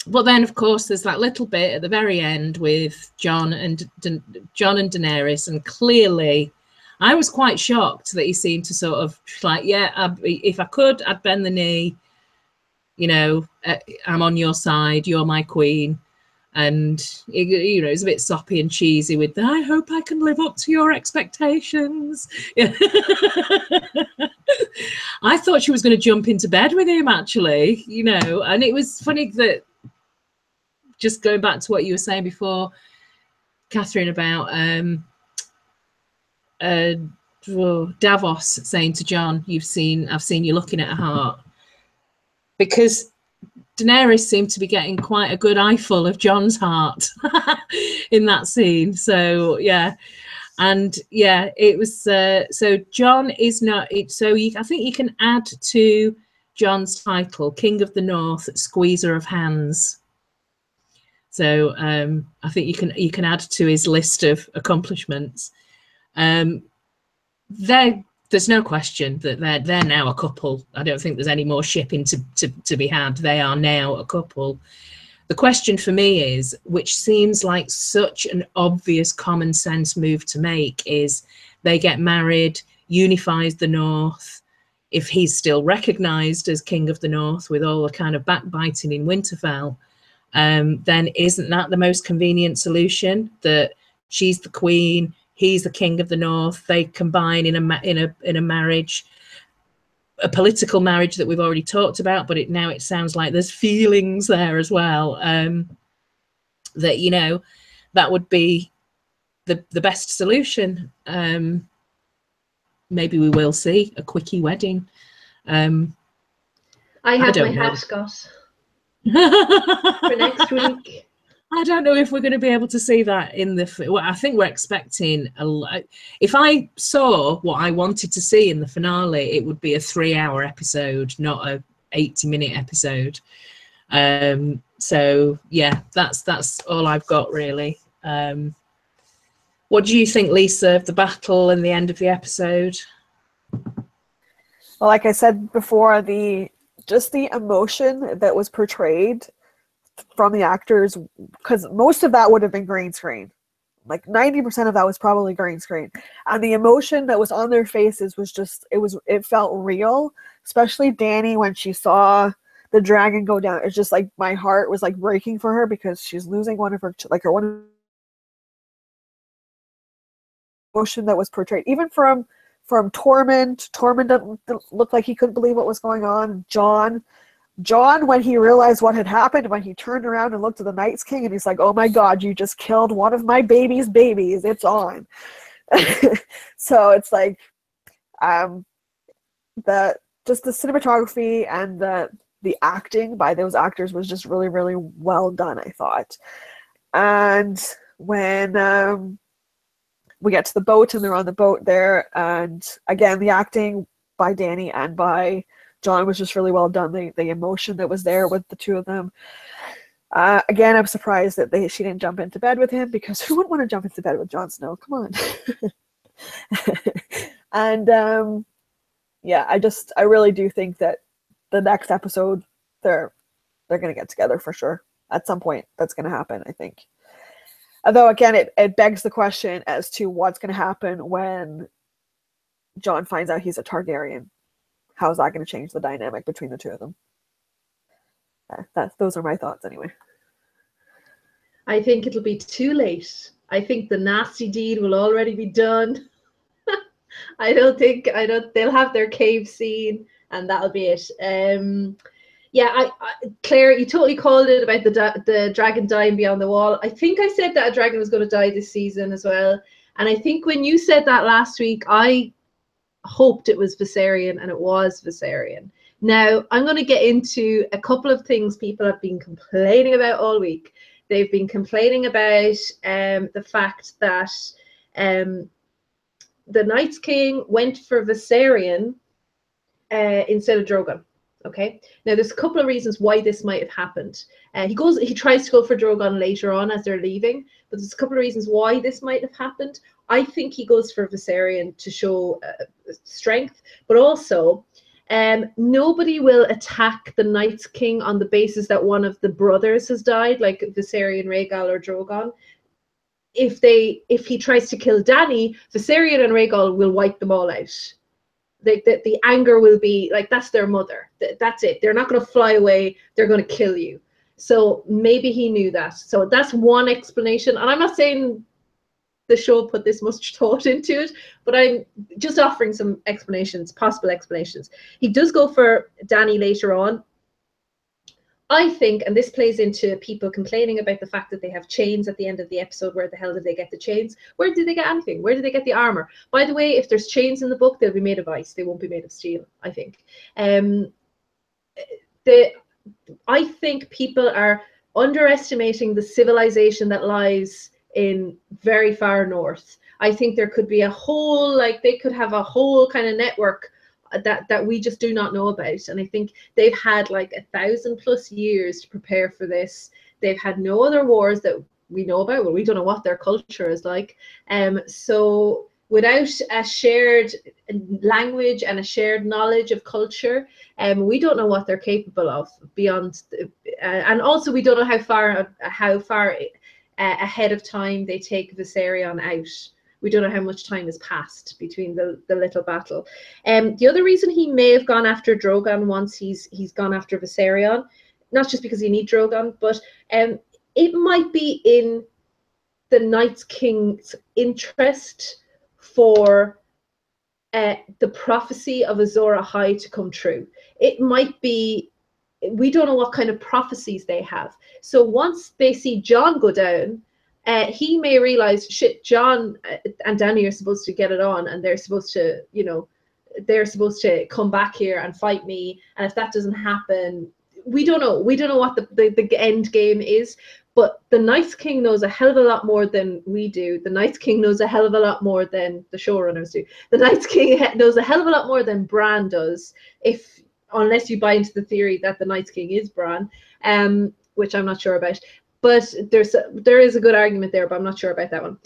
A: then, of course, there's that little bit at the very end with Jon and Daenerys, and clearly, I was quite shocked that he seemed to sort of like, yeah, if I could, I'd bend the knee. You know, I'm on your side. You're my queen. And, you know, it's a bit soppy and cheesy with the, I hope I can live up to your expectations. I thought she was going to jump into bed with him, actually, you know. And it was funny that, just going back to what you were saying before, Catherine, about Davos saying to Jon, I've seen you looking at her heart. Because Daenerys seemed to be getting quite a good eyeful of Jon's heart in that scene. So yeah, and yeah, it was. So Jon is not. So I think you can add to Jon's title, King of the North, Squeezer of Hands. So I think you can add to his list of accomplishments. There's no question that they're now a couple. I don't think there's any more shipping to be had. They are now a couple. The question for me is, which seems like such an obvious common sense move to make, is they get married, unifies the North. If he's still recognized as King of the North with all the kind of backbiting in Winterfell, then isn't that the most convenient solution? That she's the queen, he's the King of the North. They combine in a marriage, a political marriage that we've already talked about, but now it sounds like there's feelings there as well. That, you know, that would be the best solution. Maybe we will see a quickie wedding. I
C: have
A: don't
C: my
A: know.
C: hat got for next week.
A: I don't know if we're going to be able to see that in the. Well, I think we're expecting a lot. If I saw what I wanted to see in the finale, it would be a 3-hour episode, not a 80-minute episode. So yeah, that's all I've got really. What do you think, Lisa, of the battle and the end of the episode?
B: Well, like I said before, the emotion that was portrayed from the actors, because most of that would have been green screen. Like 90% of that was probably green screen. And the emotion that was on their faces was just, it felt real, especially Dany when she saw the dragon go down. It's just like my heart was like breaking for her, because she's losing one of her emotion that was portrayed. Even from Tormund didn't look like he couldn't believe what was going on. Jon, when he realized what had happened, when he turned around and looked at the Night's King, and he's like, oh my god, you just killed one of my baby's babies, it's on. So it's like, the cinematography and the acting by those actors was just really, really well done, I thought. And when we get to the boat and they're on the boat there, and again the acting by Danny and by John was just really well done. The emotion that was there with the two of them. Again, I'm surprised that she didn't jump into bed with him, because who wouldn't want to jump into bed with Jon Snow? Come on. And yeah, I really do think that the next episode they're gonna get together for sure. At some point that's gonna happen, I think. Although again, it begs the question as to what's gonna happen when Jon finds out he's a Targaryen. How's that gonna change the dynamic between the two of them? Those are my thoughts anyway.
C: I think it'll be too late. I think the nasty deed will already be done. They'll have their cave scene and that'll be it. Yeah, Claire, you totally called it about the dragon dying beyond the wall. I think I said that a dragon was going to die this season as well. And I think when you said that last week, I hoped it was Viserion, and it was Viserion. Now, I'm going to get into a couple of things people have been complaining about all week. They've been complaining about the fact that the Night's King went for Viserion instead of Drogon. Okay. Now, there's a couple of reasons why this might have happened. He tries to go for Drogon later on as they're leaving, but there's a couple of reasons why this might have happened. I think he goes for Viserion to show strength, but also nobody will attack the Night's King on the basis that one of the brothers has died, like Viserion, Rhaegal, or Drogon. If he tries to kill Dany, Viserion and Rhaegal will wipe them all out. The anger will be like, that's their mother. That's it. They're not going to fly away. They're going to kill you. So maybe he knew that. So that's one explanation. And I'm not saying the show put this much thought into it, but I'm just offering some explanations, possible explanations. He does go for Dany later on. I think, and this plays into people complaining about the fact that they have chains at the end of the episode. Where the hell did they get the chains? Where did they get anything? Where did they get the armor? By the way, if there's chains in the book, they'll be made of ice. They won't be made of steel, I think. I think people are underestimating the civilization that lies in very far north. I think there could be a whole, they could have a whole kind of network that we just do not know about. And I think they've had 1,000+ years to prepare for this. They've had no other wars that we know about. Well, we don't know what their culture is like. So without a shared language and a shared knowledge of culture, we don't know what they're capable of beyond. And also we don't know how far ahead of time they take Viserion out. We don't know how much time has passed between the little battle. The other reason he may have gone after Drogon once he's gone after Viserion, not just because you need Drogon, but it might be in the Night's King's interest for the prophecy of Azor Ahai to come true. It might be, we don't know what kind of prophecies they have. So once they see Jon go down, he may realize, shit, Jon and Dany are supposed to get it on, and they're supposed to, they're supposed to come back here and fight me. And if that doesn't happen, we don't know. We don't know what the end game is. But the Night's King knows a hell of a lot more than we do. The Night's King knows a hell of a lot more than the showrunners do. The Night's King knows a hell of a lot more than Bran does, unless you buy into the theory that the Night's King is Bran, which I'm not sure about. But there is a good argument there, but I'm not sure about that one.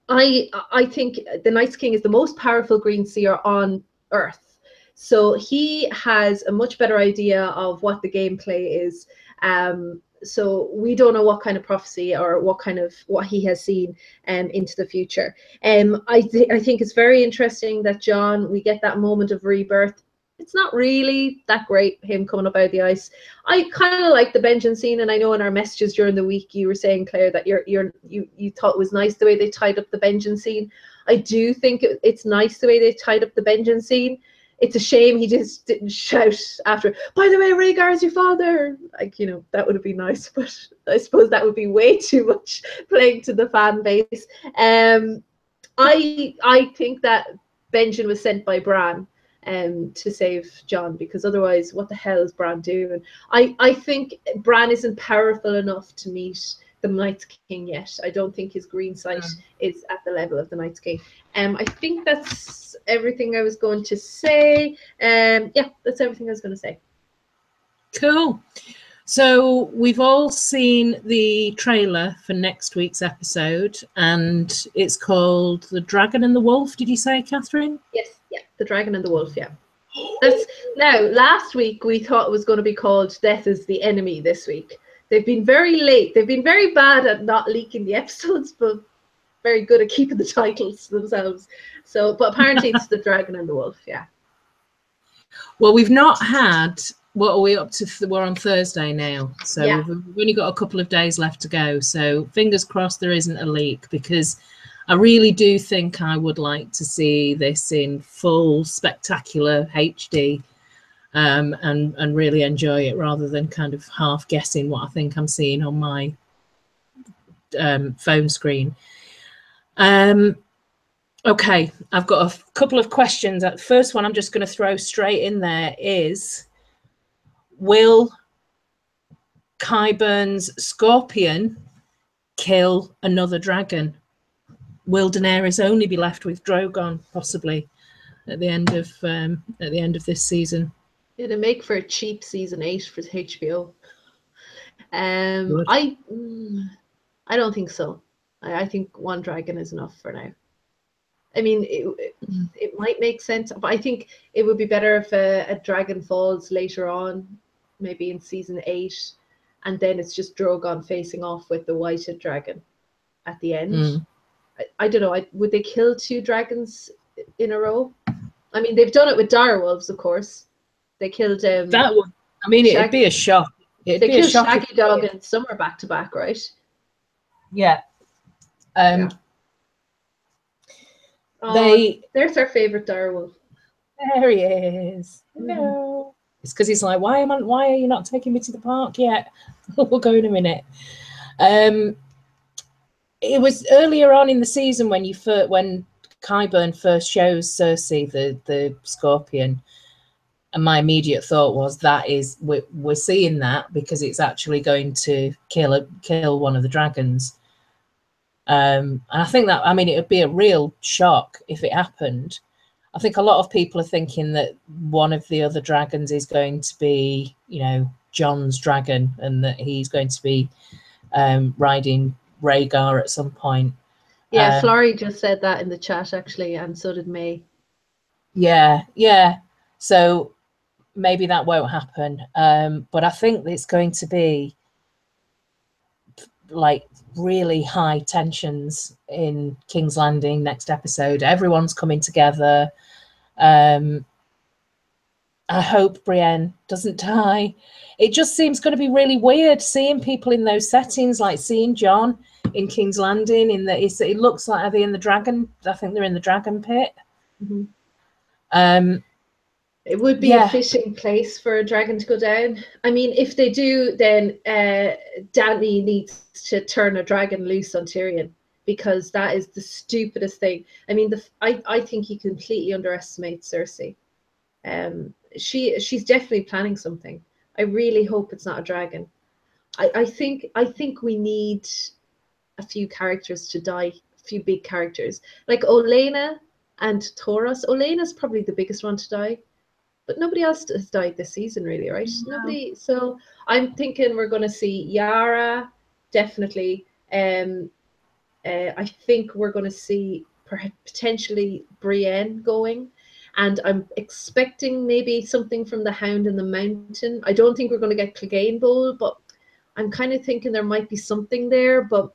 C: I think the Night's King is the most powerful green seer on Earth. So he has a much better idea of what the gameplay is. So we don't know what kind of prophecy or what he has seen into the future. I think it's very interesting that Jon, we get that moment of rebirth. It's not really that great, him coming up out of the ice. I kind of like the Benjen scene, and I know in our messages during the week you were saying, Claire, that you thought it was nice the way they tied up the Benjen scene. I do think it's nice the way they tied up the Benjen scene. It's a shame he just didn't shout after, by the way, Rhaegar is your father. That would have been nice, but I suppose that would be way too much playing to the fan base. I think that Benjen was sent by Bran to save Jon, because otherwise what the hell is Bran doing? I think Bran isn't powerful enough to meet the Night's King yet. I don't think his green sight is at the level of the Night's King. I think that's everything I was going to say. Yeah, that's everything I was going to say.
A: Cool. So we've all seen the trailer for next week's episode, and it's called The Dragon and the Wolf. Did you say, Catherine?
C: Yes, yeah, The Dragon and the Wolf, yeah. That's now, last week we thought it was going to be called Death is the Enemy this week. They've been very late. They've been very bad at not leaking the episodes, but very good at keeping the titles themselves. So, but apparently it's The Dragon and the Wolf, yeah.
A: Well, we've not had, what are we up to? We're on Thursday now. So
C: Yeah.
A: we've only got a couple of days left to go. So fingers crossed there isn't a leak, because I really do think I would like to see this in full spectacular HD. And really enjoy it, rather than kind of half guessing what I think I'm seeing on my phone screen. Okay, I've got a couple of questions. The first one I'm just going to throw straight in there is, will Qyburn's scorpion kill another dragon? Will Daenerys only be left with Drogon, possibly, at the end of this season?
C: It'd make for a cheap season 8 for HBO. I don't think so. I think one dragon is enough for now. I mean, it might make sense, but I think it would be better if a dragon falls later on, maybe in season 8, and then it's just Drogon facing off with the whited dragon at the end. I don't know. Would they kill 2 dragons in a row? I mean, they've done it with direwolves, of course. They killed
A: that would. I mean, it'd be a shock.
C: They killed Shaggy Dog and Summer back to back, right?
A: Yeah.
C: There's our favorite direwolf.
A: There he is. No, it's because he's like, why are you not taking me to the park yet? We'll go in a minute. It was earlier on in the season when Qyburn first shows Cersei the scorpion, and my immediate thought was we're seeing that because it's actually going to kill one of the dragons. And I think that, I mean, it would be a real shock if it happened. I think a lot of people are thinking that one of the other dragons is going to be, Jon's dragon, and that he's going to be riding Rhaegar at some point.
C: Yeah, Florrie just said that in the chat, actually, and so did May.
A: Yeah. So maybe that won't happen. But I think it's going to be like really high tensions in King's Landing next episode. Everyone's coming together. I hope Brienne doesn't die. It just seems going to be really weird seeing people in those settings, like seeing Jon in King's Landing. It looks like, are they in the dragon? I think they're in the dragon pit.
C: It would be a fishing place for a dragon to go down. I mean, if they do, then Dany needs to turn a dragon loose on Tyrion, because that is the stupidest thing. I mean, I think he completely underestimates Cersei. She's definitely planning something. I really hope it's not a dragon. I think we need a few characters to die, a few big characters. Like Olenna and Thoros. Olena's probably the biggest one to die. But nobody else has died this season, really, right? No. Nobody. So I'm thinking we're going to see Yara, definitely. I think we're going to see potentially Brienne going. And I'm expecting maybe something from the Hound in the Mountain. I don't think we're going to get Clegane Bowl, but I'm kind of thinking there might be something there. But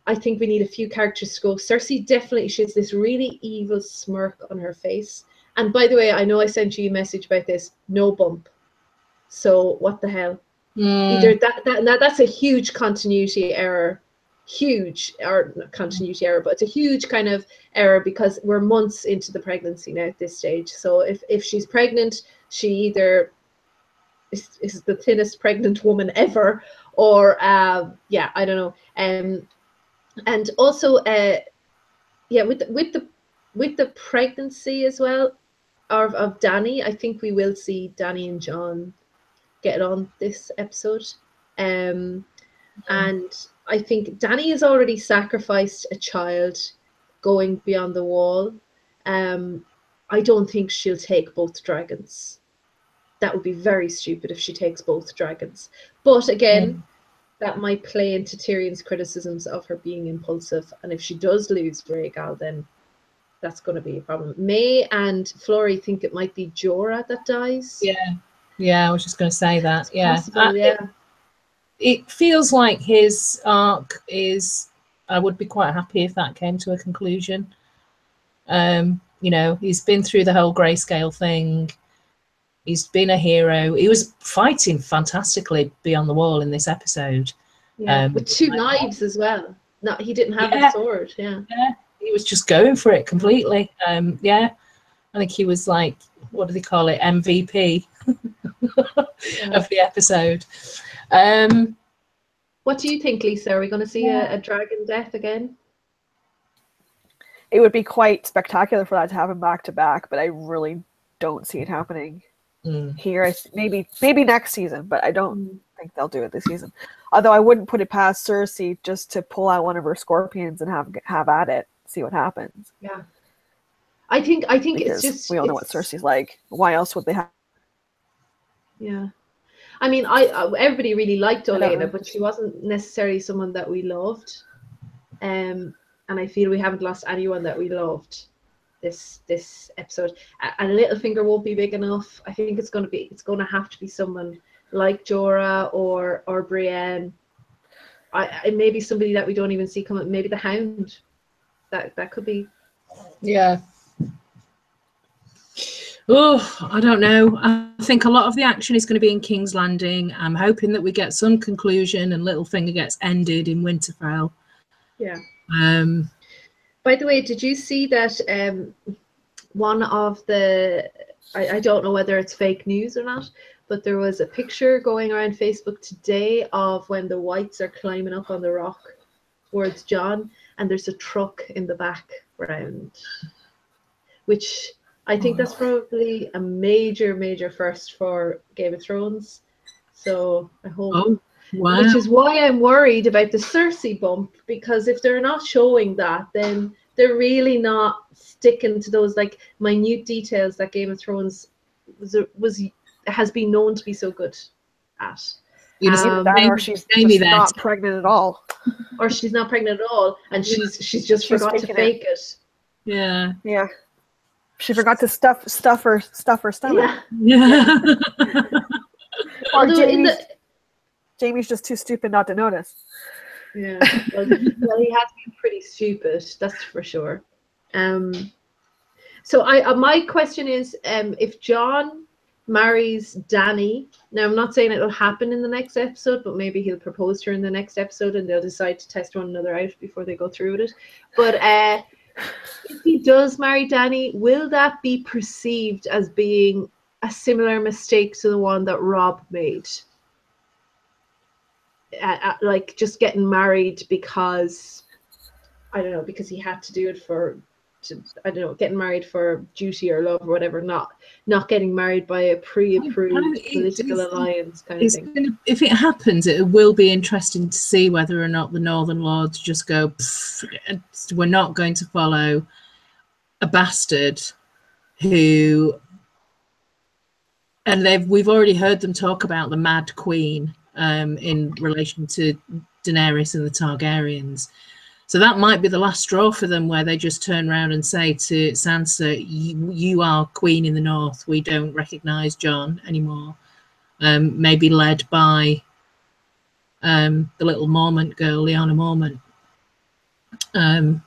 C: I think we need a few characters to go. Cersei, definitely, she has this really evil smirk on her face. And by the way, I know I sent you a message about this. No bump. So what the hell? Either that's a huge continuity error. Not continuity error, but it's a huge kind of error, because we're months into the pregnancy now at this stage. So if she's pregnant, she either is the thinnest pregnant woman ever, or I don't know. And also with the pregnancy as well of Dany, I think we will see Dany and Jon get on this episode. And I think Dany has already sacrificed a child going beyond the wall. I don't think she'll take both dragons. That would be very stupid if she takes both dragons. But again, that might play into Tyrion's criticisms of her being impulsive. And if she does lose Rhaegal, then that's going to be a problem. May and Flory think it might be Jorah that dies.
A: Yeah, I was just going to say that.
C: It's possible, yeah.
A: It feels like his arc is, I would be quite happy if that came to a conclusion. You know, he's been through the whole grayscale thing. He's been a hero. He was fighting fantastically beyond the wall in this episode.
C: Yeah, with two knives as well. No, he didn't have a sword. Yeah,
A: he was just going for it completely. I think he was like, what do they call it, MVP of the episode.
C: What do you think, Lisa? Are we going to see a dragon death again?
B: It would be quite spectacular for that to happen back to back, but I really don't see it happening here. Maybe next season, but I don't think they'll do it this season. Although I wouldn't put it past Cersei just to pull out one of her scorpions and have at it, see what happens.
C: Yeah, I think
B: because
C: it's just
B: we all know what Cersei's like. Why else would they have?
C: Yeah, I mean, everybody really liked Olenna, but she wasn't necessarily someone that we loved. And I feel we haven't lost anyone that we loved this episode. And Littlefinger won't be big enough. I think it's going to have to be someone like Jorah or Brienne. Maybe somebody that we don't even see coming. Maybe the Hound. That could be.
A: Yeah. Oh, I don't know. I think a lot of the action is going to be in King's Landing. I'm hoping that we get some conclusion and Littlefinger gets ended in Winterfell.
C: Yeah. By the way, did you see that one of the, I don't know whether it's fake news or not, but there was a picture going around Facebook today of when the Whites are climbing up on the rock towards Jon, and there's a truck in the background, which I think that's probably a major first for Game of Thrones. So I hope.
A: Oh, wow.
C: Which is why I'm worried about the Cersei bump, because if they're not showing that, then they're really not sticking to those like minute details that Game of Thrones has been known to be so good at.
B: Or she's just not pregnant at all.
C: Or she's not pregnant at all, and she's just forgot to fake it.
A: Yeah.
B: Yeah. She forgot to stuff her stomach.
A: Yeah.
B: Or Jamie's just too stupid not to notice.
C: Yeah. Well, he has been pretty stupid, that's for sure. So my question is, if Jon marries Dany, now I'm not saying it'll happen in the next episode, but maybe he'll propose to her in the next episode and they'll decide to test one another out before they go through with it. But if he does marry Dany, will that be perceived as being a similar mistake to the one that Rob made? Like just getting married because, I don't know, because he had to do it getting married for duty or love or whatever, not getting married by a pre-approved political alliance kind of thing.
A: If it happens, it will be interesting to see whether or not the Northern Lords just go, we're not going to follow a bastard who, and we've already heard them talk about the Mad Queen in relation to Daenerys and the Targaryens. So that might be the last straw for them, where they just turn around and say to Sansa, you are queen in the north. We don't recognise Jon anymore. Maybe led by the little Mormont girl, Lyanna Mormont.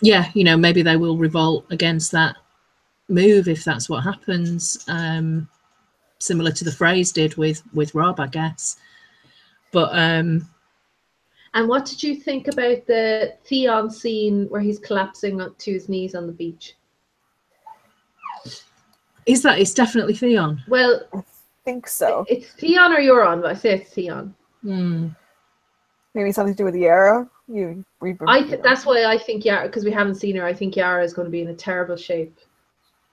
A: Yeah, you know, maybe they will revolt against that move if that's what happens. Similar to the Freys did with Rob, I guess. But
C: and what did you think about the Theon scene where he's collapsing to his knees on the beach?
A: It's definitely Theon?
C: Well,
B: I think so.
C: It's Theon or Euron, but I say it's Theon.
B: Maybe something to do with Yara.
C: That's why I think Yara, because we haven't seen her. I think Yara is going to be in a terrible shape.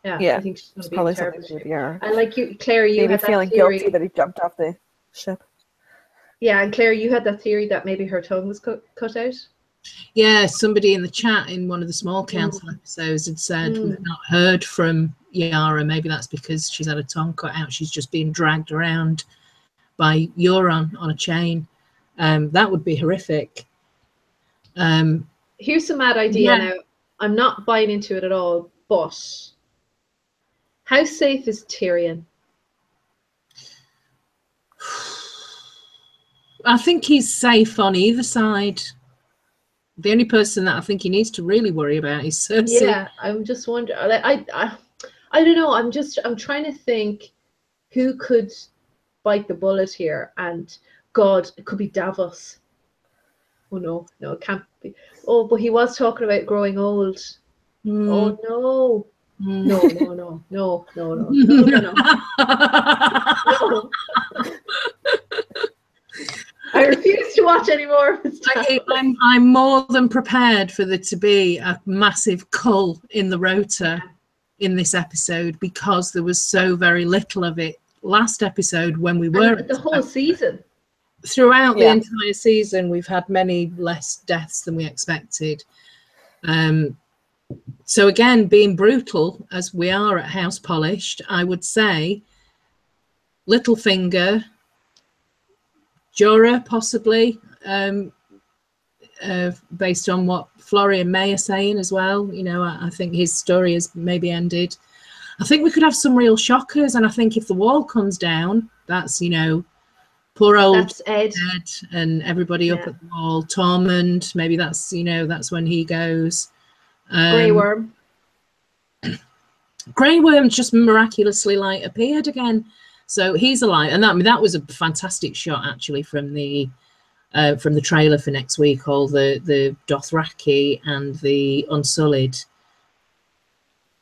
C: Yeah, I think she's going to be in a terrible shape.
B: Yara.
C: And like you, Claire, you
B: maybe
C: had
B: feeling
C: that theory.
B: guilty that he jumped off the ship.
C: Yeah, and Claire, you had that theory that maybe her tongue was cut out.
A: Yeah, somebody in the chat in one of the small council episodes had said we've not heard from Yara. Maybe that's because she's had a tongue cut out. She's just being dragged around by Euron on a chain. That would be horrific.
C: Here's a mad idea now. I'm not buying into it at all, but how safe is Tyrion?
A: I think he's safe on either side. The only person that I think he needs to really worry about is Cersei.
C: Yeah, I'm just wondering. I don't know. I'm trying to think who could bite the bullet here. And God, it could be Davos. Oh no, it can't be. Oh, but he was talking about growing old. Oh no. No. No. I refuse to watch any more of his stuff.
A: I'm more than prepared for there to be a massive cull in the rota in this episode, because there was so very little of it last episode when we were
C: the whole season.
A: Throughout the entire season, we've had many less deaths than we expected. So again, being brutal as we are at House Polished, I would say Littlefinger, Jorah possibly, based on what Florrie and May are saying as well. You know, I think his story has maybe ended. I think we could have some real shockers, and I think if the wall comes down, that's, you know, poor old
C: Ed
A: and everybody up at the wall. Tormund, maybe that's, you know, that's when he goes.
C: Grey Worm.
A: Grey Worm just miraculously appeared again, so he's alive. And that was a fantastic shot actually from the trailer for next week. All the Dothraki and the Unsullied,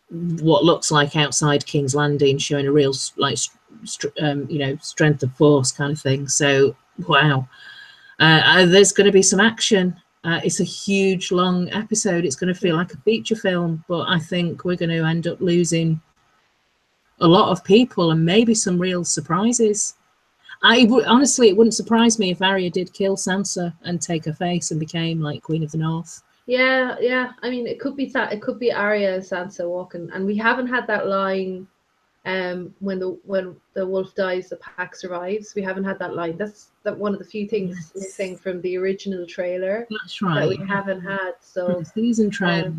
A: what looks like outside King's Landing, showing a real you know, strength of force kind of thing. So wow, there's going to be some action. It's a huge long episode. It's going to feel like a feature film, but I think we're going to end up losing a lot of people and maybe some real surprises. Honestly, it wouldn't surprise me if Arya did kill Sansa and take her face and became like Queen of the North.
C: Yeah. I mean, it could be Arya and Sansa walking, and we haven't had that line. When the wolf dies, the pack survives. We haven't had that line. That's one of the few things missing from the original trailer.
A: That's right.
C: That we haven't had. So
A: season trailer.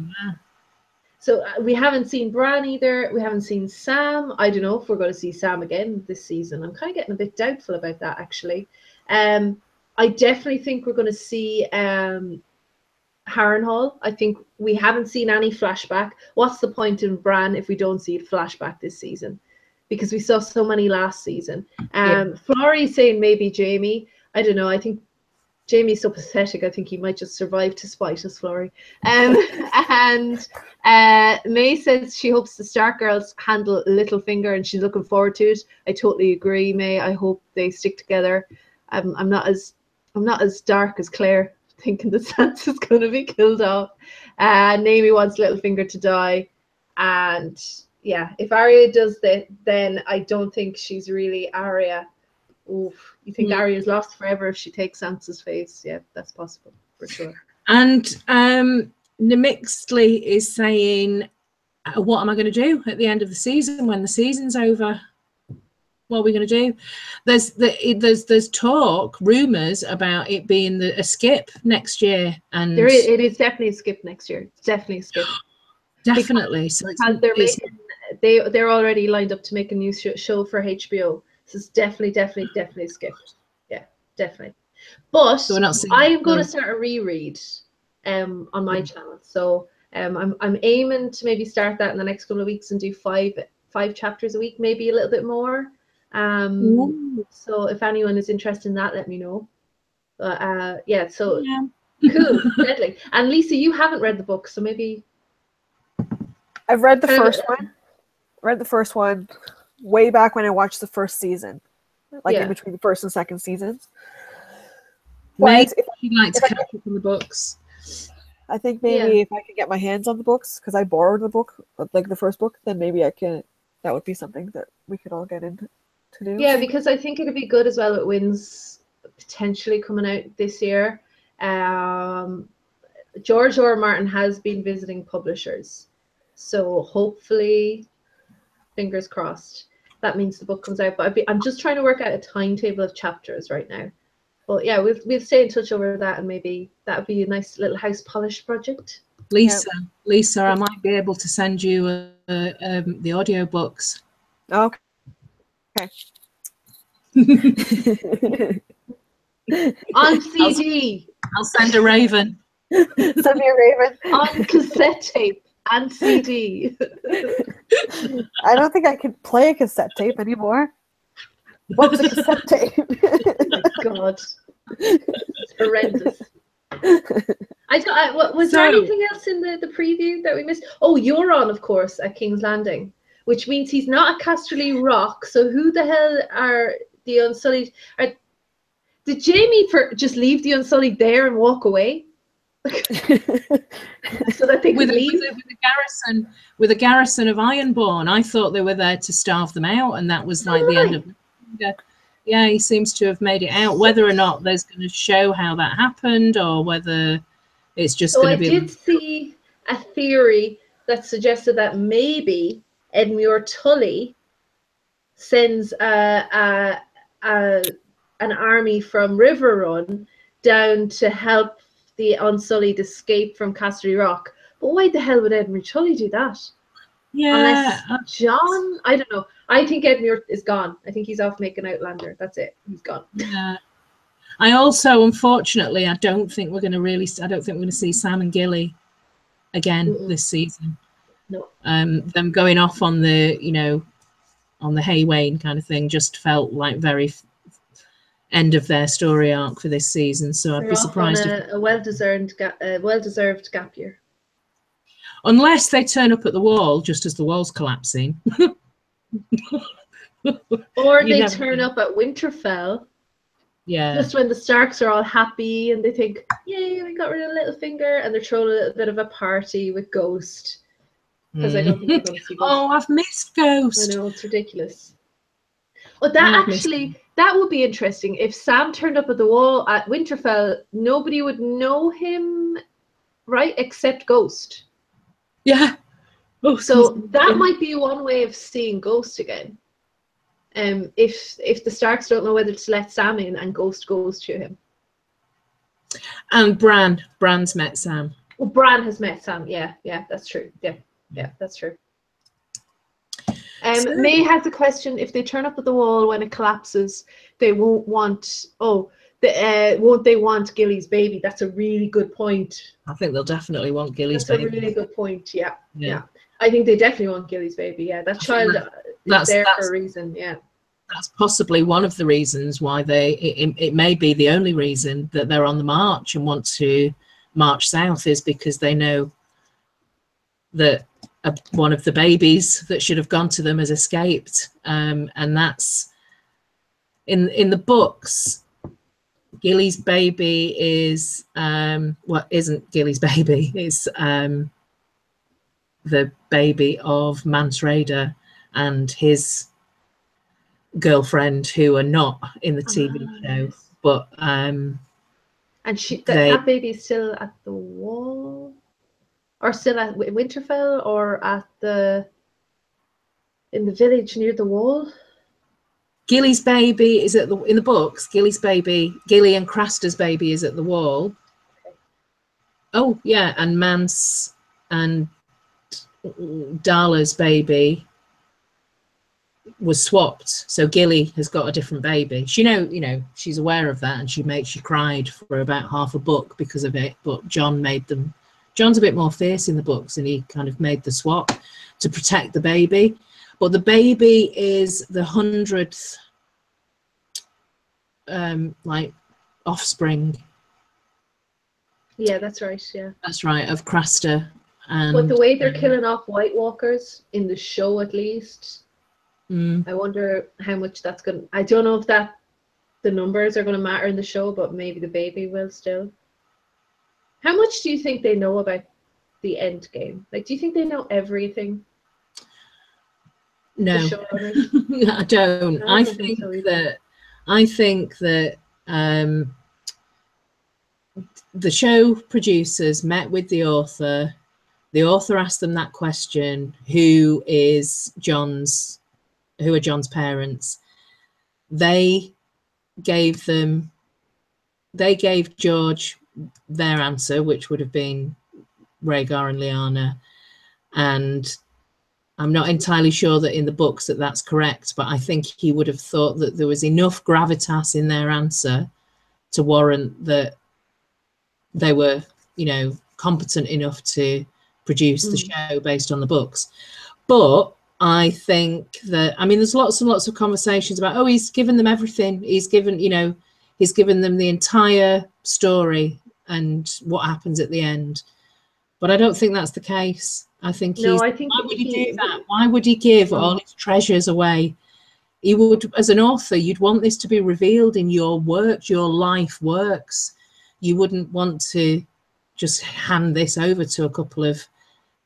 C: So we haven't seen Bran either. We haven't seen Sam. I don't know if we're going to see Sam again this season. I'm kind of getting a bit doubtful about that actually. I definitely think we're going to see Harrenhal. I think we haven't seen any flashback. What's the point in Bran if we don't see a flashback this season? Because we saw so many last season. Florrie's saying maybe Jamie. I don't know. I think Jamie's so pathetic. I think he might just survive to spite us, Florrie. And May says she hopes the Stark girls handle Littlefinger and she's looking forward to it. I totally agree, May. I hope they stick together. I'm not as dark as Claire, thinking that Sansa's going to be killed off. Naomi wants Littlefinger to die. And yeah, if Arya does that, then I don't think she's really Arya. Oof. You think Arya's lost forever if she takes Sansa's face? Yeah, that's possible, for sure.
A: And Nemixley is saying, what am I going to do at the end of the season when the season's over? What are we going to do? There's talk, rumours about it being a skip next year, and
C: it is definitely a skip next year. It's definitely a skip.
A: Definitely.
C: They're already lined up to make a new show for HBO. So it's definitely skipped. Yeah, definitely. But so I am going to start a reread on my channel. So I'm aiming to maybe start that in the next couple of weeks and do five chapters a week, maybe a little bit more. So if anyone is interested in that, let me know. But cool, deadly. And Lisa, you haven't read the book, so maybe
B: I've read the first one. Read the first one way back when I watched the first season, in between the first and second seasons.
A: Maybe you'd like to catch up on the books.
B: I think maybe if I could get my hands on the books, because I borrowed the book, like the first book, then maybe I can. That would be something that we could all get into to do.
C: Yeah, because I think it'd be good as well. It wins potentially coming out this year. George R. R. Martin has been visiting publishers, so hopefully, fingers crossed, that means the book comes out. But I'm just trying to work out a timetable of chapters right now. But yeah, we'll stay in touch over that, and maybe that would be a nice little house polish project.
A: Lisa, I might be able to send you the audiobooks.
B: Okay.
C: On CD.
A: I'll send a raven.
B: Send me a raven.
C: On cassette tape and CD.
B: I don't think I can play a cassette tape anymore. What's a cassette tape?
C: Oh my God. It's horrendous. Was there anything else in the preview that we missed? Oh, Euron, of course, at King's Landing, which means he's not at Casterly Rock. So who the hell are the Unsullied? Did Jaime just leave the Unsullied there and walk away? So that they could leave?
A: With a garrison of Ironborn. I thought they were there to starve them out, and that was like the end of it. Yeah, he seems to have made it out. Whether or not there's going to show how that happened, or whether it's just going to be...
C: I did see a theory that suggested that maybe Edmure Tully sends an army from Riverrun down to help the Unsullied escape from Casterly Rock. But why the hell would Edmure Tully do that?
A: Yeah.
C: Unless John, I don't know. I think Edmure is gone. I think he's off making Outlander. That's it. He's gone.
A: Yeah. I also, unfortunately, I don't think we're going to see Sam and Gilly again this season.
C: No.
A: Them going off on the, on the Haywain kind of thing just felt like very end of their story arc for this season. So I'd be surprised if
C: a well-deserved gap year.
A: Unless they turn up at the wall just as the wall's collapsing.
C: Or they turn up at Winterfell.
A: Yeah.
C: Just when the Starks are all happy and they think, yay, we got rid of Littlefinger, and they're throwing a little bit of a party with Ghost. Because I don't think we're going to see Ghost.
A: Oh, I've missed Ghost.
C: I know, it's ridiculous. Well, that would be interesting. If Sam turned up at the wall at Winterfell, nobody would know him, right? Except Ghost.
A: Yeah.
C: Oh, so that might be one way of seeing Ghost again. If the Starks don't know whether to let Sam in and Ghost goes to him.
A: And Bran's met Sam.
C: Well, Bran has met Sam. Yeah, that's true. Yeah, that's true. May has a question. If they turn up at the wall when it collapses, they won't want. Won't they want Gilly's baby? That's a really good point.
A: I think they'll definitely want Gilly's baby.
C: That's a really good point. Yeah. I think they definitely want Gilly's baby. Yeah, that child is there for a reason. Yeah.
A: That's possibly one of the reasons why it may be the only reason that they're on the march and want to march south, is because they know that one of the babies that should have gone to them has escaped. And that's in the books. Gilly's baby is isn't Gilly's baby. It's the baby of Mance Rayder and his girlfriend, who are not in the TV show, but
C: and that baby is still at the wall, or still at Winterfell, or in the village near the wall.
A: Gilly's baby is in the books. Gilly's baby, Gilly and Craster's baby, is at the wall. Oh yeah, and Mance and Darla's baby was swapped, so Gilly has got a different baby. She's aware of that, and she cried for about half a book because of it. But John's a bit more fierce in the books, and he kind of made the swap to protect the baby. But the baby is the 100th offspring.
C: Yeah, that's right. Yeah,
A: that's right, of Craster.
C: But the way they're killing off White Walkers in the show, at least, I wonder how much that's going to... I don't know if the numbers are going to matter in the show, but maybe the baby will still. How much do you think they know about the end game? Like, do you think they know everything?
A: No, I don't. I think that um, the show producers met with the author. The author asked them that question: who are John's parents? They gave George their answer, which would have been Rhaegar and Lyanna. And I'm not entirely sure that in the books that's correct, but I think he would have thought that there was enough gravitas in their answer to warrant that they were, competent enough to produce the show based on the books. But I think that, there's lots and lots of conversations about, he's given them everything. He's given them the entire story and what happens at the end. But I don't think that's the case. I think why would he do that? Why would he give all his treasures away? He would, as an author, you'd want this to be revealed in your work, your life works. You wouldn't want to just hand this over to a couple of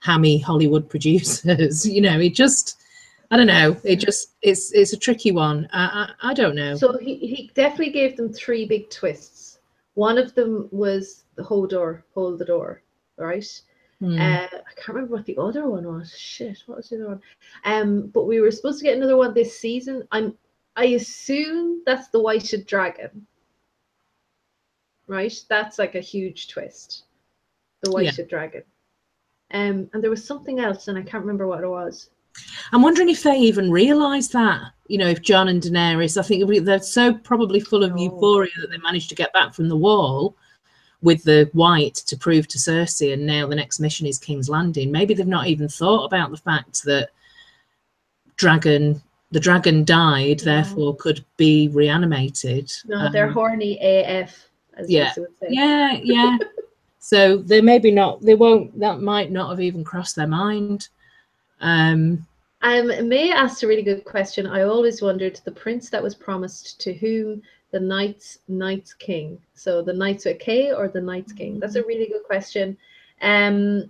A: hammy Hollywood producers. I don't know. It's a tricky one. I don't know.
C: So he definitely gave them 3 big twists. One of them was the hold the door, right? I can't remember what the other one was. Shit, what was the other one? But we were supposed to get another one this season. I assume that's the Whited Dragon, right? That's like a huge twist. The Whited Dragon. And there was something else, and I can't remember what it was.
A: I'm wondering if they even realised that. If Jon and Daenerys, I think they're so probably full of euphoria that they managed to get back from the wall with the White to prove to Cersei, and now the next mission is King's Landing. Maybe they've not even thought about the fact that the dragon died, therefore could be reanimated.
C: No, they're horny AF, as Lisa would say.
A: Yeah. So they that might not have even crossed their mind.
C: May asked a really good question. I always wondered, the prince that was promised to whom? The Night's King. So the Knights with K or the Night's King? That's a really good question. I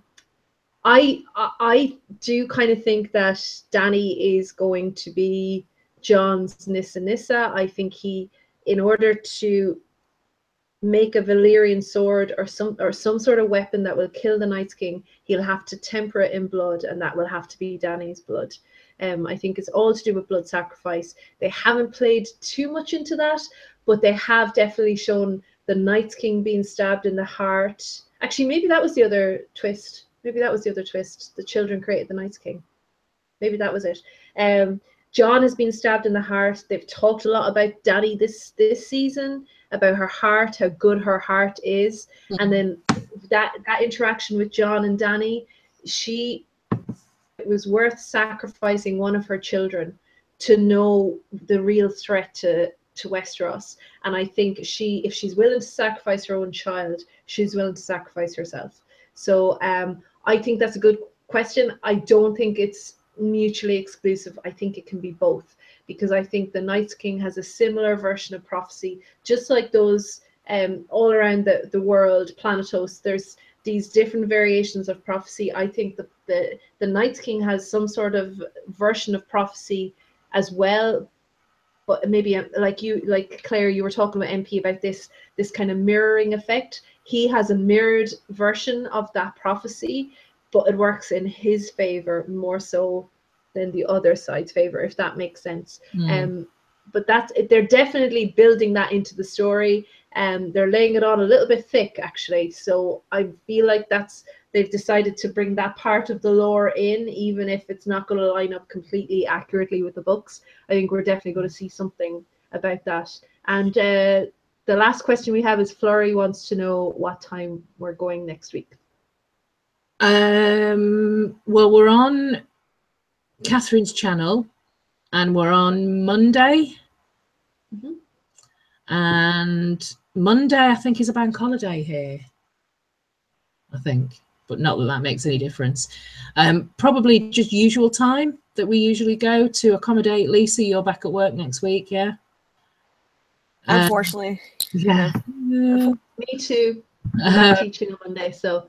C: do kind of think that Dany is going to be Jon's Nissa. I think in order to make a Valyrian sword or some sort of weapon that will kill the Night's King, he'll have to temper it in blood, and that will have to be Dany's blood. I think it's all to do with blood sacrifice. They haven't played too much into that, but they have definitely shown the Night's King being stabbed in the heart. Actually, maybe that was the other twist. The children created the Night's King. Maybe that was it. Jon has been stabbed in the heart. They've talked a lot about Dany this season, about her heart, how good her heart is. And then that interaction with Jon and Dany, it was worth sacrificing one of her children to know the real threat to Westeros. And I think if she's willing to sacrifice her own child, she's willing to sacrifice herself. So I think that's a good question. I don't think it's mutually exclusive. I think it can be both, because I think the Night's King has a similar version of prophecy, just like those all around the world, Planetos. There's these different variations of prophecy. I think the Night's King has some sort of version of prophecy as well, but maybe like Claire, you were talking about MP about this kind of mirroring effect. He has a mirrored version of that prophecy, but it works in his favor more so than the other side's favor, if that makes sense. But they're definitely building that into the story, and they're laying it on a little bit thick, actually. So I feel like they've decided to bring that part of the lore in, even if it's not going to line up completely accurately with the books. I think we're definitely going to see something about that. And the last question we have is Flurry wants to know what time we're going next week.
A: Well, we're on Catherine's channel, and we're on Monday. And Monday, I think, is a bank holiday here. I think, but not that makes any difference. Probably just usual time that we usually go to accommodate Lisa. You're back at work next week, yeah?
B: Unfortunately.
A: Yeah.
C: Me too. I'm teaching on Monday, so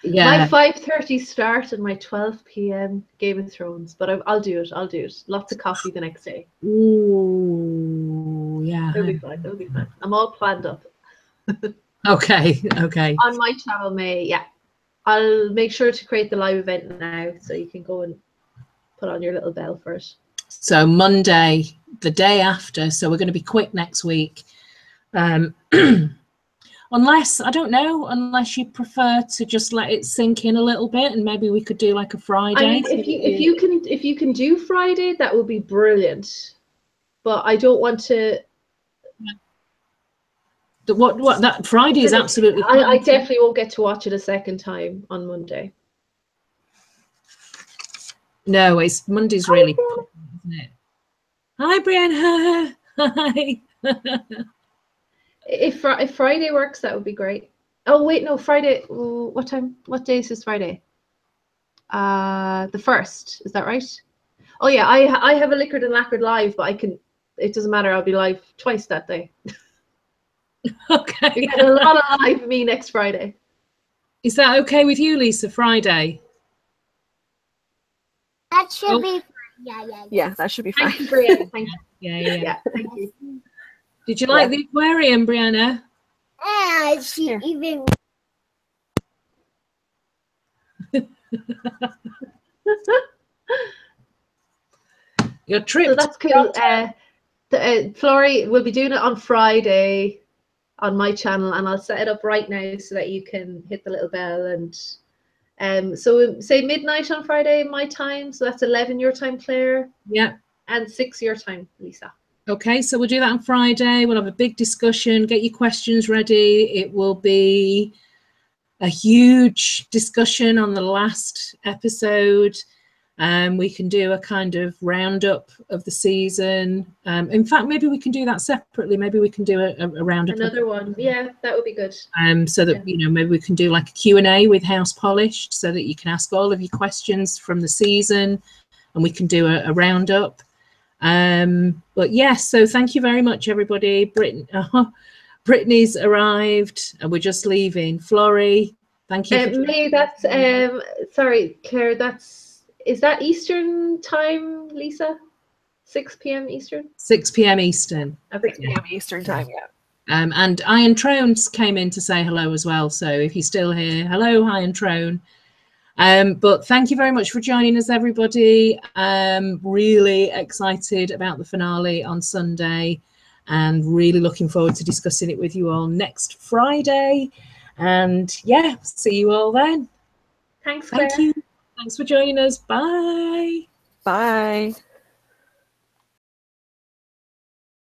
A: yeah.
C: My 5:30 start and my 12 p.m. Game of Thrones, but I'll do it. Lots of coffee the next day.
A: Ooh. Oh yeah.
C: It'll be fine. It'll be fine. I'm all planned up.
A: Okay. Okay.
C: On my channel, May. Yeah, I'll make sure to create the live event now, so you can go and put on your little bell for it.
A: So Monday, the day after. So we're going to be quick next week. Unless, I don't know, unless you prefer to just let it sink in a little bit, and maybe we could do like a Friday.
C: I mean, if you can do Friday, that would be brilliant. But I don't want to.
A: What that Friday is absolutely.
C: I definitely won't get to watch it a second time on Monday.
A: No, it's Monday's really, isn't it? Hi, Brianna. Hi.
C: If Friday works, that would be great. Oh wait, no, Friday. What time? What day is this Friday? The 1st. Is that right? Oh yeah, I have a Liquored and Lacquered live, but I can. It doesn't matter. I'll be live twice that day.
A: Okay.
C: You get a lot of live of me next Friday.
A: Is that okay with you, Lisa? Friday.
D: That should be fine.
B: Yeah, that should be fine.
C: Thank you, Brianna. Thank you.
A: Yeah.
C: Thank you.
A: Did you like the aquarium, Brianna?
D: She even.
A: Your trip.
C: So that's cool. Florrie will be doing it on Friday on my channel, and I'll set it up right now so that you can hit the little bell. And so say midnight on Friday my time, so that's 11 your time, Claire.
A: Yeah.
C: And 6 your time, Lisa.
A: Okay, so we'll do that on Friday. We'll have a big discussion. Get your questions ready. It will be a huge discussion on the last episode. We can do a kind of roundup of the season. In fact, maybe we can do that separately. Maybe we can do a roundup.
C: Another one. Yeah, that would be good.
A: So that, you know, maybe we can do like a Q&A with House Polished so that you can ask all of your questions from the season, and we can do a roundup. But yes, so thank you very much, everybody. Brittany's arrived and we're just leaving. Florrie, thank you.
C: May, that's sorry, Claire, is that Eastern time, Lisa? 6 p.m. Eastern?
A: 6 p.m. Eastern.
B: 6 p.m. Eastern time, yeah.
A: And Iron Trones came in to say hello as well. So if you're still here, hello, Iron Trone. But thank you very much for joining us, everybody. Really excited about the finale on Sunday and really looking forward to discussing it with you all next Friday. And yeah, see you all then.
C: Thanks, Claire.
A: Thank you. Thanks for joining us. Bye.
B: Bye.